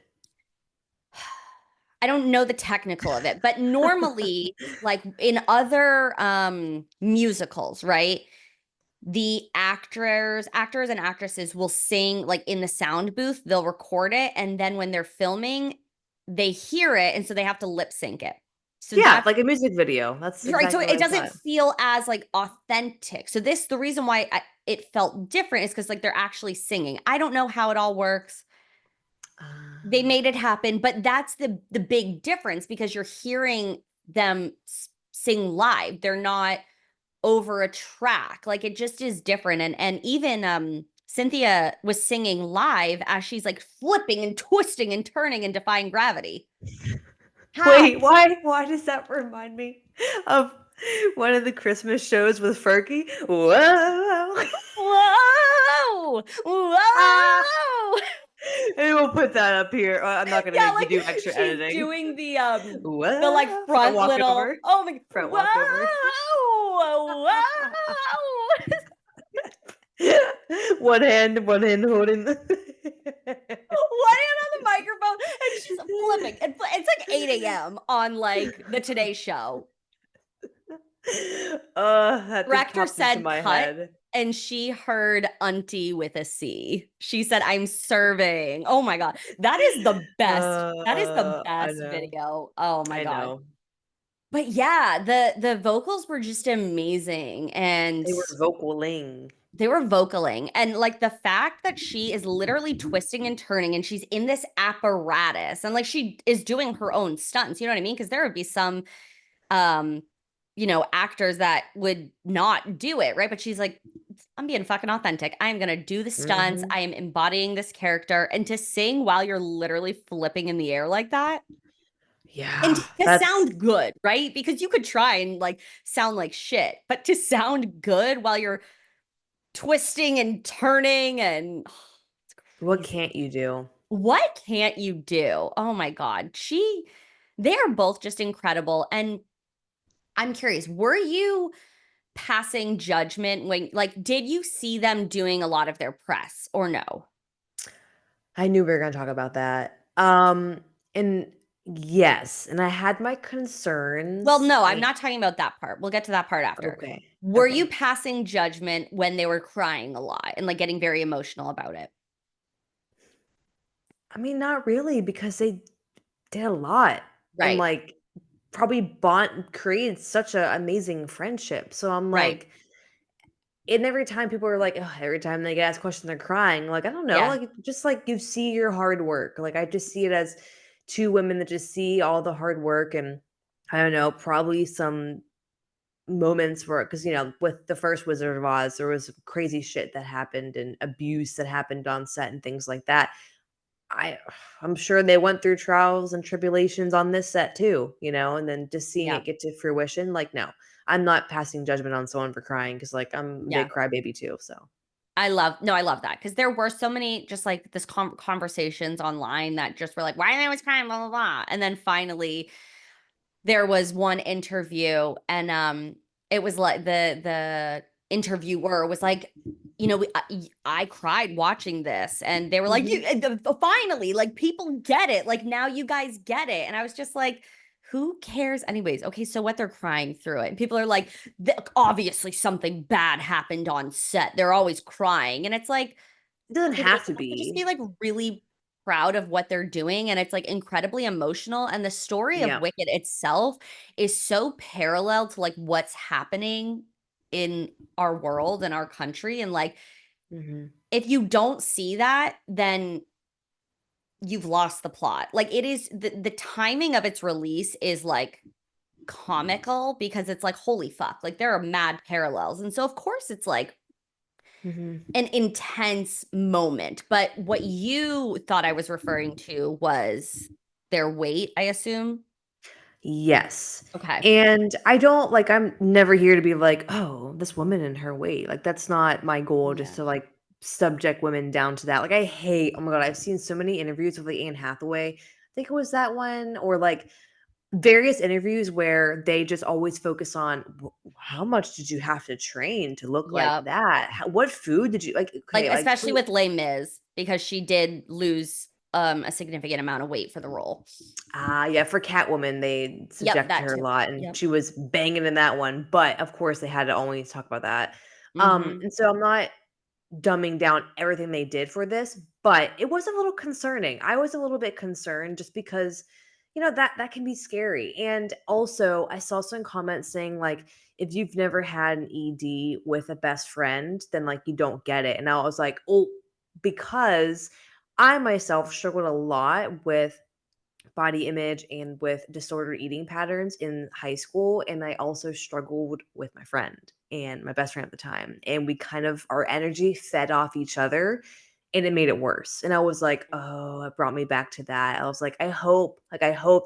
I don't know the technical of it, but normally, like in other musicals, right? The actors and actresses will sing like in the sound booth, they'll record it, and then when they're filming, they hear it, and so they have to lip sync it. So Yeah, that's like a music video. That's right. So exactly what it I doesn't thought. feel as like authentic. So this, the reason why it felt different is because like they're actually singing. I don't know how it all works. They Uh, made it happen, but that's the big difference because you're hearing them sing live. They're not over a track. Like it just is different. And even Cynthia was singing live as she's like flipping and twisting and turning and defying gravity. How? Wait, why does that remind me of one of the Christmas shows with Fergie? Whoa. Whoa! Ah, Whoa! and we'll put that up here. I'm not gonna Yeah, make you like do extra she's editing. doing the like Whoa. Front front little walkover. oh my Front walkover. whoa whoa. One hand holding One hand on the microphone and she's flipping. And it's like 8 a.m. on like the Today Show. That just Director popped into said my cut head. and she heard auntie with a C. She said, I'm serving. Oh my God. That is the best. That is the I best know. video. Oh my I God. know. But yeah, the vocals were just amazing and They were vocaling. they were vocaling. And like the fact that she is literally twisting and turning and she's in this apparatus and like she is doing her own stunts, you know what I mean? Because there would be some um actors that would not do it, right? But she's like, I'm being fucking authentic. I am gonna do the stunts. Mhm. I am embodying this character. And to sing while you're literally flipping in the air like that and Yeah, to that's sound good, right? Because you could try and like sound like shit, but to sound good while you're twisting and turning and it's what crazy. can't you do? What can't you do? Oh my God. They are both just incredible. And I'm curious, were you passing judgment when, like, did you see them doing a lot of their press or no? I knew we were gonna talk about that. And yes, and I had my Well, concerns. no, I'm I not talking about that part. We'll get to that part after. Okay, Were you okay. passing judgment when they were crying a lot and like getting very emotional about it? I mean, not really because they did a lot and, Right. like, probably bond created such a amazing friendship, so I'm Right. like and every time people are like, "Ugh," every time they get asked a question, they're crying, like, I don't know, Yeah. like, just, like, you see your hard work, like, I just see it as 2 women that just see all the hard work and, I don't know, probably some moments where because with the first Wizard of Oz, there was crazy shit that happened and abuse that happened on set and things like that. I I'm sure they went through trials and tribulations on this set too, and then just seeing Yeah. it get to fruition, like, no, I'm not passing judgment on someone for crying because, like, I'm a Yeah. big crybaby too, so. I love that because there were so many just like this conversations online that just were like, why are they always crying, blah, blah, blah. And then finally, there was one interview and it was like the interviewer was like I cried watching this and they were like Mhm. finally like people get it like now you guys get it and I was just like who cares anyways okay so what they're crying through it and people are like obviously something bad happened on set they're always crying and it's like It doesn't could it have to also just be be. like really proud of what they're doing, and it's like incredibly emotional. And the story of Yeah. Wicked itself is so parallel to like what's happening in our world and our country. And like, Mhm. if you don't see that, then you've lost the plot. Like it is the timing of its release is like comical because it's like holy fuck, like there are mad parallels. And so of course it's like Mhm. an intense moment. But what you thought I was referring to was their weight, I assume. Yes. Okay. And I don't like I'm never here to be like, "Oh, this woman and her weight." Like that's not my goal just Yeah. to like subject women down to that. Like I hate, oh my God, I've seen so many interviews with like Anne Hathaway. I think it was that one or like various interviews where they just always focus on how much did you have to train to look like Yep. that? What food did you like? Like Okay, like especially please. with Les Mis because she did lose a significant amount of weight for the role. Ah, yeah, for Catwoman, they Yep, subjected that her a too. lot, and Yep. she was banging in that one, but, of course, they had to only talk about that. Mhm. And so I'm not dumbing down everything they did for this, but it was a little concerning. I was a little bit concerned just because, that can be scary, and also, I saw some comments saying, like, if you've never had an ED with a best friend, then, like, you don't get it, and I was like, "Oh," because I myself struggled a lot with body image and with disordered eating patterns in high school. And I also struggled with my friend and my best friend at the time. And we kind of, our energy fed off each other and it made it worse. And I was like, oh, it brought me back to that. I was like, I hope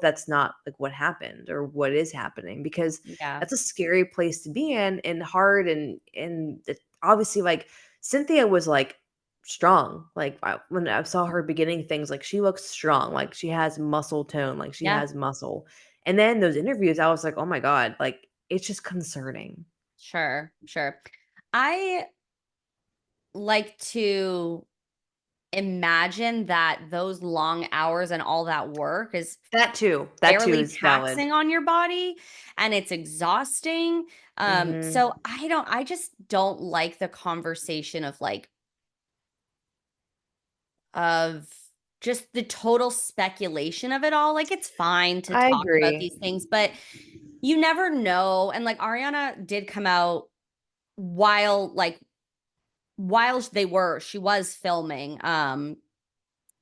that's not like what happened or what is happening because Yeah. that's a scary place to be in and hard. Obviously, like, Cynthia was like, strong. Like, when I saw her beginning things, like, she looks strong, like, she has muscle tone, like, she Yeah. has muscle. And then those interviews, I was like, "Oh my god," like, it's just concerning. Sure. Sure. I like to imagine that those long hours and all that work is That too fairly is valid. taxing on your body and it's exhausting. Mhm. So I just don't like the conversation of like of just the total speculation of it all. Like it's fine to I talk about agree. these things, but you never know. And like Ariana did come out while she was filming.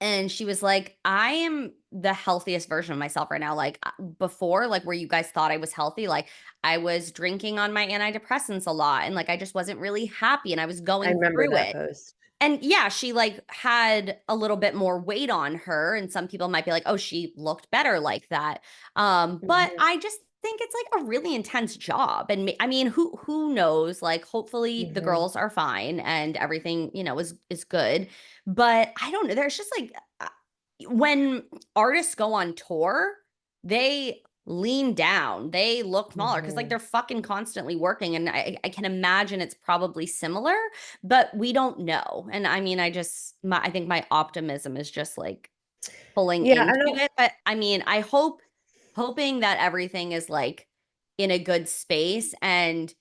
And she was like, I am the healthiest version of myself right now. Like before, like where you guys thought I was healthy, like I was drinking on my antidepressants a lot and like I just wasn't really happy and I was I going remember through that it. post. And yeah, she like had a little bit more weight on her and some people might be like, "Oh, she looked better like that." But Mhm, I just think it's like a really intense job and I mean, who knows? Like hopefully the mhm. girls are fine and everything, is good. But I don't know, there's just like when artists go on tour, they lean down, they look smaller because like Mhm. they're fucking constantly working. And I can imagine it's probably similar, but we don't know. And I mean, I think my optimism is just like pulling Yeah, into I don't it. But I mean, hoping that everything is like in a good space. And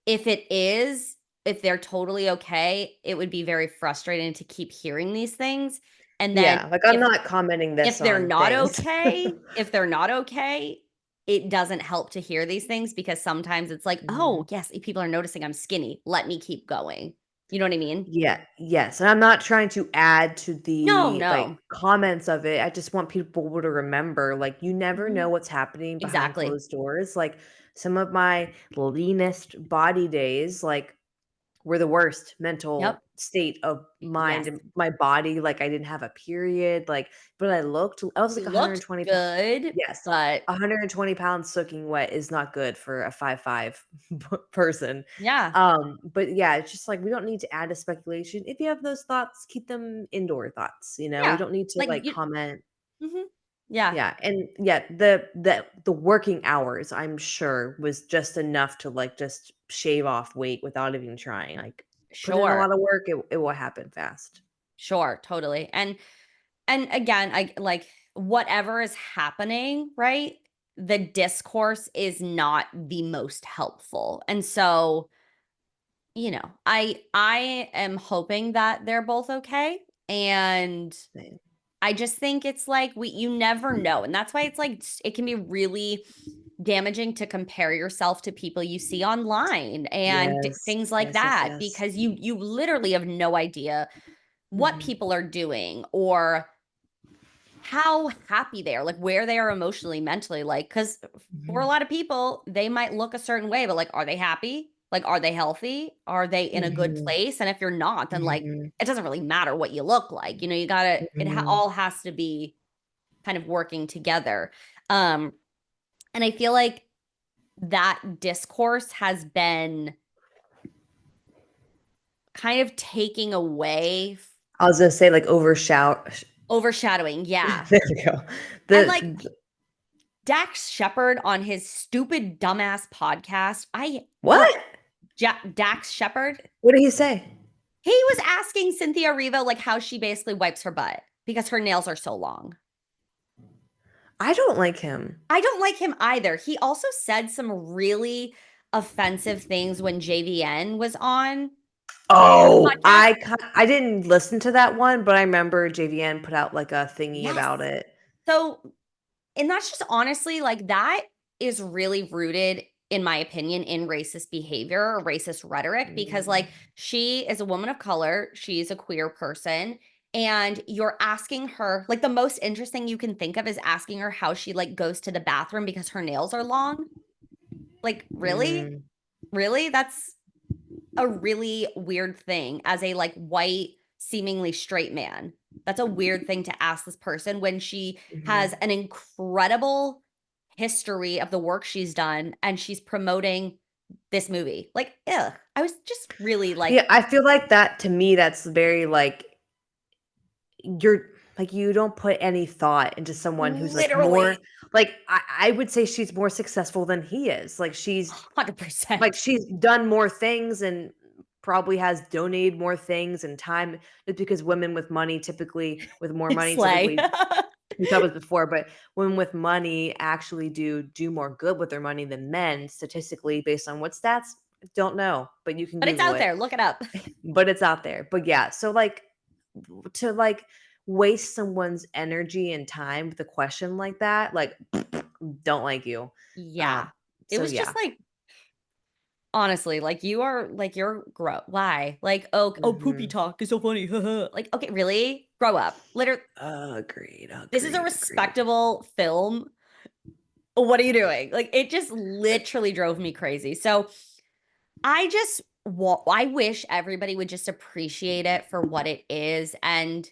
if it is, if they're totally okay, it would be very frustrating to keep hearing these things. And then yeah, like, I'm not commenting this if they're on not things. okay, if they're not okay, it doesn't help to hear these things because sometimes it's like, "Oh, Mhm. yes, people are noticing I'm skinny. Let me keep going." You know what I mean? Yeah, yes, and I'm not trying to add to No, the, like, no. comments of it, I just want people to remember, like, you never know Mhm. what's happening behind Exactly. closed doors, like, some of my leanest body days, like, were the worst Yep. mental state of mind Yes. and my body, like, I didn't have a period, like, but I was, like, You looked 120 pounds. good, Yes, but 120 pounds soaking wet is not good for a 5'5" person. yeah. But yeah, it's just like we don't need to add to speculation. If you have those thoughts, keep them indoor thoughts, we Yeah. don't need to, Like, like, you comment. mhm. Yeah. Yeah, and yeah, the working hours, I'm sure, was just enough to, like, just shave off weight without even trying, like, put in a Sure. lot of work, it will happen fast. Sure, totally. And again, I like whatever is happening, right? The discourse is not the most helpful. And so, I am hoping that they're both okay. And Same. I just think it's like you never know. And that's why it's like it can be really damaging to compare yourself to people you see online and Yes. things like Yes, yes, that yes. because you literally have no idea what Mhm. people are doing or how happy they are, like where they are emotionally, mentally, like because for a Mhm. lot of people, they might look a certain way, but like, are they happy? Like, are they healthy? Are they in a good Mhm. place? And if you're not, then like Mhm. it doesn't really matter what you look like. You know, you gotta Mhm. all has to be kind of working together. Um, and I feel like that discourse has been kind of taking away, I was gonna say, like, overshout overshadowing, yeah. there we go. And like The Dax Shepard on his stupid dumbass podcast. what? Dax Shepard. What did he say? He was asking Cynthia Erivo like how she basically wipes her butt because her nails are so long. I don't like him. I don't like him either. He also said some really offensive things when JVN was on the Oh, podcast. I didn't listen to that one, but I remember JVN put out, like, a thingy Yes. about it. So, and that's just honestly like that is really rooted, in my opinion, in racist behavior or racist rhetoric because, Mm. like, she is a woman of color, she's a queer person. And you're asking her, like, the most interesting you can think of is asking her how she, like, goes to the bathroom because her nails are long. Like, really? Mm. Really? That's a really weird thing as a like white, seemingly straight man. That's a weird thing to ask this person when she has Mhm. an incredible history of the work she's done and she's promoting this movie. Like, ugh. I was just really like, Yeah, I feel like that to me, that's very, like, you're like, you don't put any thought into someone who's, like, more literally like, I would say she's more successful than he is. Like, 100% she's done more things and probably has donated more things and time just because women with money typically with more money slay. typically we talked about this before, but women with money actually do more good with their money than men statistically based on what stats? Don't know, but you can But it's Google out it. there. Look it up. But it's out there. But yeah, so like to like waste someone's energy and time with a question like that, like don't like you. Yeah. Um, It so was just yeah. like honestly, like you are like you're grow. Why? Like oh poopy Mhm. talk is so funny. Like okay, really? Grow up. Literally, Agreed, this is a agreed, agreed. respectable film. What are you doing? Like it just literally drove me crazy. So I wish everybody would just appreciate it for what it is and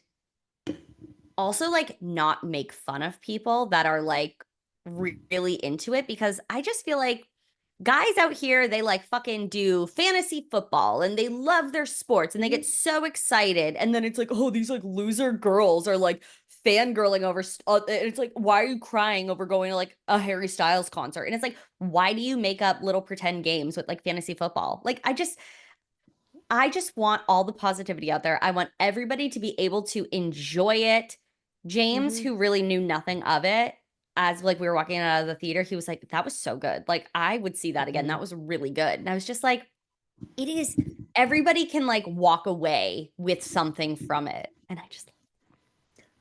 also like not make fun of people that are like really into it because I just feel like guys out here they like fucking do fantasy football and they love their sports and they get Mhm, so excited and then it's like oh these like loser girls are like fangirling over and it's like why are you crying over going to like a Harry Styles concert and it's like why do you make up little pretend games with like fantasy football like I just want all the positivity out there. I want everybody to be able to enjoy it. James, mhm, who really knew nothing of it, as like we were walking out of the theater, he was like, that was so good. Like I would see that again. mhm. That was really good. And I was just like, it is everybody can like walk away with something from it. And I just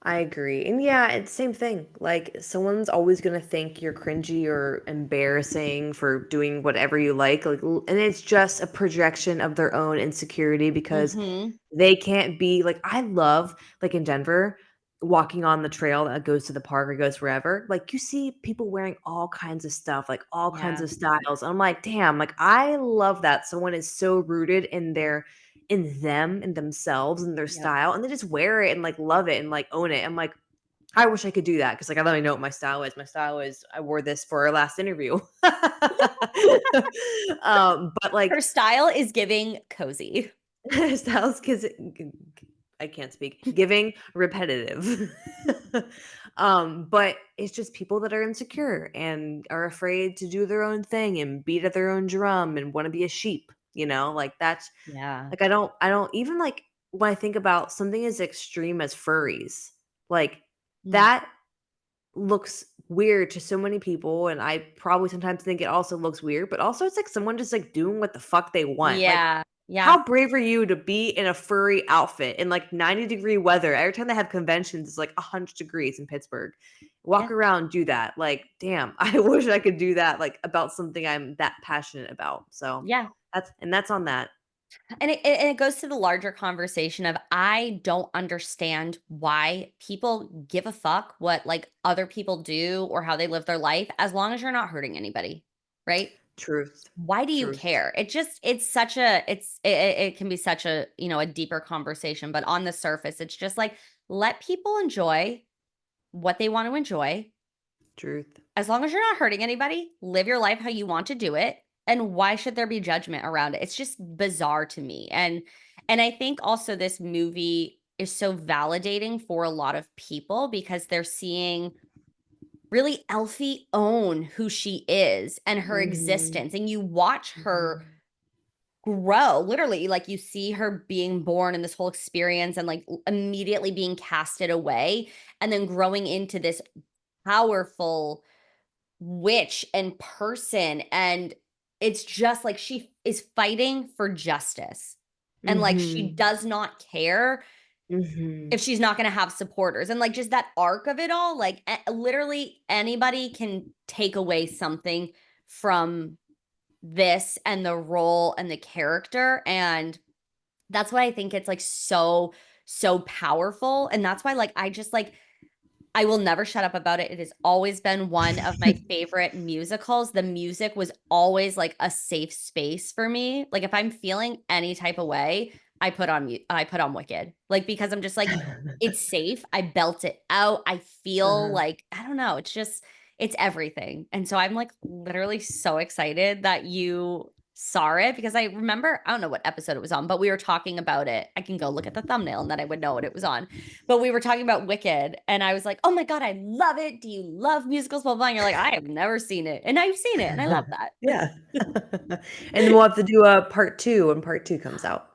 I agree. And yeah, it's same thing. Like someone's always gonna think you're cringy or embarrassing for doing whatever you like, and it's just a projection of their own insecurity because mm-hmm. they can't be like I love like in Denver, walking on the trail that goes to the park or goes wherever. Like you see people wearing all kinds of stuff, like all kinds Yeah. of styles. And I'm like, damn, like I love that someone is so rooted in their in them and themselves and their Yep. style and they just wear it and like love it and like own it. I'm like, I wish I could do that because like I don't even know what my style is. My style is I wore this for our last interview. But Her like style is giving cozy. styles because I can't speak. Giving repetitive. But it's just people that are insecure and are afraid to do their own thing and beat at their own drum and want to be a sheep, like that's Yeah. like I don't even like when I think about something as extreme as furries, like Mm. that looks weird to so many people. And I probably sometimes think it also looks weird, but also it's like someone just like doing what the fuck they want. Like Yeah. Yeah. How brave are you to be in a furry outfit in like 90-degree weather? Every time they have conventions, it's like 100 degrees in Pittsburgh. Walk Yeah. around, do that. Like, damn, I wish I could do that, like about something I'm that passionate about. So Yeah. that's on that. And it goes to the larger conversation of I don't understand why people give a fuck what like other people do or how they live their life as long as you're not hurting anybody, right? Truth. Why do you Truth. care? It's such a it can be such a, a deeper conversation, but on the surface it's just like let people enjoy what they want to enjoy. Truth. As long as you're not hurting anybody, live your life how you want to do it. And why should there be judgment around it? It's just bizarre to me. And I think also this movie is so validating for a lot of people because they're seeing really Elfie own who she is and her Mhm. existence. And you watch her Mhm. grow literally, like you see her being born and this whole experience and like immediately being casted away and then growing into this powerful witch and person, and it's just like she is fighting for justice, and like she Mhm. does not care if Mhm. she's not going to have supporters, and like just that arc of it all, like literally anybody can take away something from this and the role and the character, and that's why I think it's like so powerful, and that's why like I just like I will never shut up about it. It has always been one of my favorite musicals. The music was always like a safe space for me. Like if I'm feeling any type of way, I put on Wicked. Like because I'm just like it's safe. I belt it out. I feel Uh-huh. like I don't know, it's just it's everything. And so I'm like literally so excited that you saw it because I remember I don't know what episode it was on, but we were talking about it. I can go look at the thumbnail and then I would know what it was on, but we were talking about Wicked, and I was like, "Oh my god, I love it. Do you love musicals?" Blah blah. And you're like, "I have never seen it," and now you've seen it, and I love that. Yeah. And then we'll have to do a part 2 when part 2 comes out.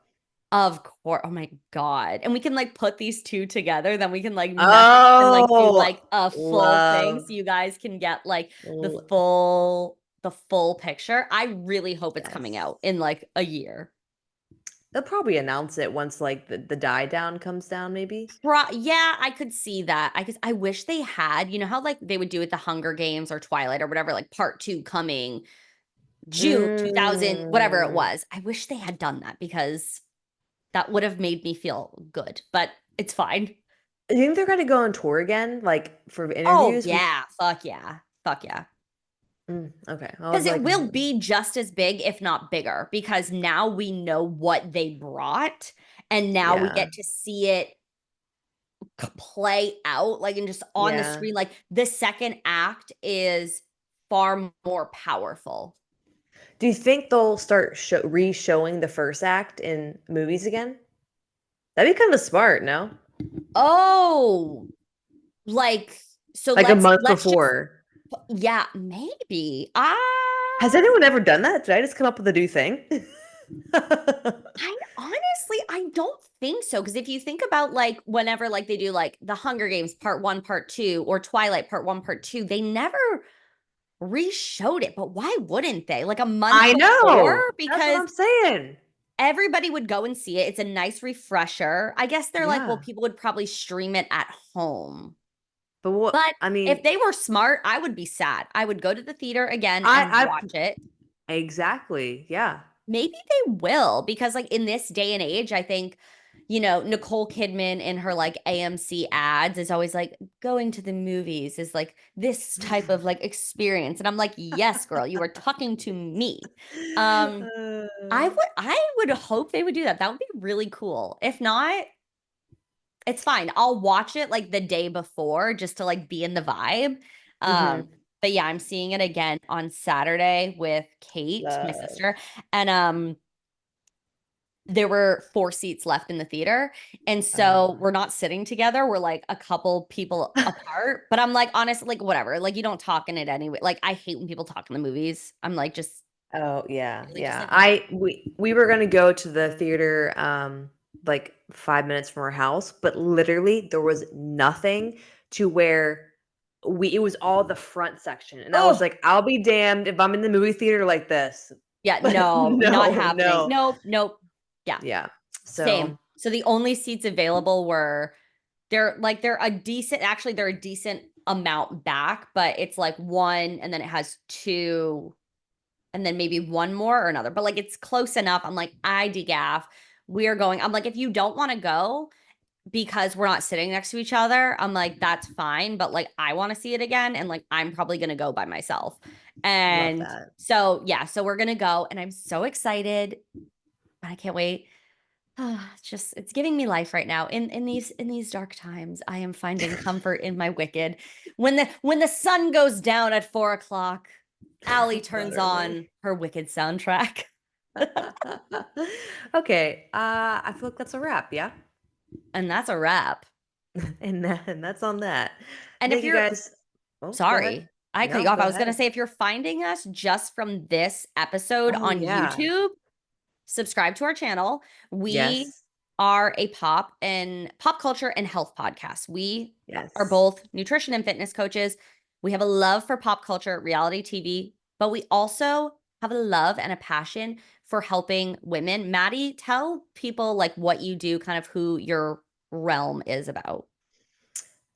Of course. Oh my god. And we can like put these two together, then we can like mesh it and like do Oh, like a full thing love. so you guys can get like L the full picture. I really hope it's coming Yes. out in like a year. They'll probably announce it once, like, the die down comes down, maybe? Yeah, I could see that. I wish they had, you know how like they would do with the Hunger Games or Twilight or whatever, like part 2 coming June 2000, whatever it Mm. was. I wish they had done that because that would have made me feel good, but it's fine. Do you think they're gonna go on tour again, like, for Oh, interviews? yeah. Fuck yeah. Fuck yeah. Okay. I was Because it like, will be just as big, if not bigger, because now we know what they brought and now we yeah, get to see it play out like and just on the yeah. screen. Like the second act is far more powerful. Do you think they'll start re-showing the first act in movies again? That'd be kinda smart, no? Oh, like so Like, a month let's just before. yeah, maybe. Has anyone ever done that? Did I just come up with a new thing? I honestly I don't think so because if you think about like whenever like they do like the Hunger Games part 1 part 2 or Twilight part 1 part 2, they never re-showed it, but why wouldn't they? Like a month I before know! That's what because I'm saying. everybody would go and see it. It's a nice refresher. I guess they're like, well, Yeah. people would probably stream it at home. But what But I if mean, they were smart, I would be sad. I would go to the theater again and I watch it. exactly, yeah. Maybe they will because like in this day and age, I think, Nicole Kidman in her like AMC ads is always like going to the movies is like this type of like experience. And I'm like, yes, girl, you are talking to me. Um, Uh, I would hope they would do that. That would be really cool. If not, it's fine. I'll watch it like the day before just to like be in the vibe. mhm, But yeah, I'm seeing it again on Saturday with Kate, my love. sister. And there were 4 seats left in the theater. And Uh, so we're not sitting together. We're like a couple people apart. But I'm like, honestly, like whatever. Like you don't talk in it anyway. Like I hate when people talk in the movies. I'm like, just oh, yeah, really just yeah. like I we were gonna go to the theater, like, 5 minutes from our house, but literally there was nothing to where we it was all the front section, and I was oh like, "I'll be damned if I'm in the movie theater like this." yeah, But no, not no, happening. no. Nope, nope. Yeah, Yeah. same. So So the only seats available were they're a decent, actually they're a decent amount back, but it's like one and then it has two and then maybe one more or another. But like it's close enough. I'm like, I degaff. We're going. I'm like, if you don't want to go because we're not sitting next to each other, I'm like, that's fine. But like I want to see it again. And like I'm probably gonna go by myself. love And that. so yeah, so we're gonna go and I'm so excited. I can't wait. It's just it's giving me life right now in these dark times. I am finding comfort in my wicked. When the sun goes down at 4 o'clock, Allie turns Literally. on her wicked soundtrack. Okay. I feel like that's a wrap. Yeah. And that's a wrap. And that's on that. And if Thank you you're guys. Oh, go ahead. sorry, I cut you No, off. go I was gonna ahead. say if you're finding us just from this episode Oh on yeah. YouTube, subscribe to our channel. We Yes. are a pop culture and health podcast. We are Yes. both nutrition and fitness coaches. We have a love for pop culture, reality TV, but we also have a love and a passion for helping women. Maddie, tell people like what you do, kind of who your realm is about.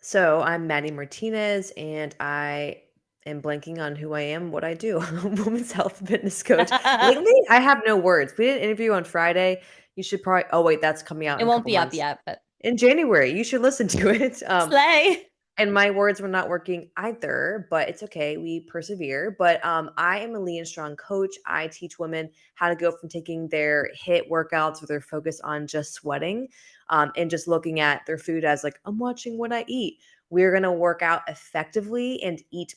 So I'm Maddie Martinez, and I am blanking on who I am, what I do. I'm a women's health and fitness coach. It Lately, I have no words. We did an interview on Friday. You should probably. Oh wait, that's coming out in a won't couple be up months. yet, but In January, you should listen to it. slay. And my words were not working either, but it's okay. We persevere. But I am a lean and strong coach. I teach women how to go from taking their hit workouts where they're focused on just sweating and just looking at their food as like, I'm watching what I eat. We're going to work out effectively and eat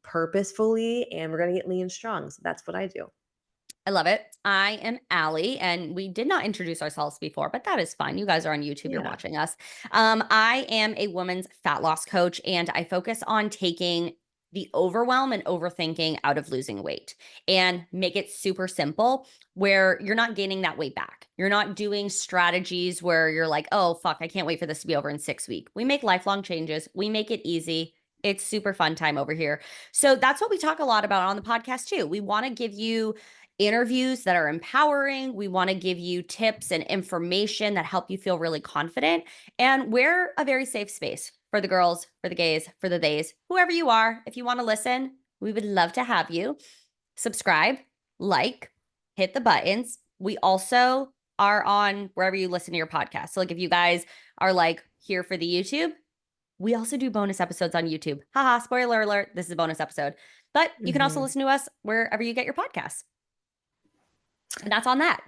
purposefully, and we're going to get lean and strong. So that's what I do. I love it. I am Allie, and we did not introduce ourselves before, but that is fine. You guys are on YouTube, you're Yeah. watching us. I am a woman's fat loss coach, and I focus on taking the overwhelm and overthinking out of losing weight and make it super simple where you're not gaining that weight back. You're not doing strategies where you're like, oh, fuck, I can't wait for this to be over in 6 weeks. We make lifelong changes, we make it easy. It's super fun time over here. So that's what we talk a lot about on the podcast, too. We want to give you interviews that are empowering. We want to give you tips and information that help you feel really confident. And we're a very safe space for the girls, for the gays, for the theys, whoever you are. If you want to listen, we would love to have you. Subscribe, like, hit the buttons. We also are on wherever you listen to your podcast. So, like, if you guys are like here for the YouTube, we also do bonus episodes on YouTube. Haha, spoiler alert, this is a bonus episode. But you can also Mhm. listen to us wherever you get your podcasts. And that's on that.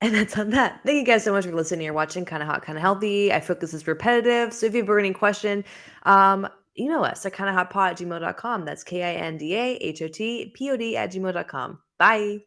And that's on that. Thank you guys so much for listening or watching Kinda Hot, Kinda Healthy. I feel like this is repetitive. So if you have a burning question, email us at kindahotpod@gmail.com. That's KINDAHOTPOD at gmail.com. Bye.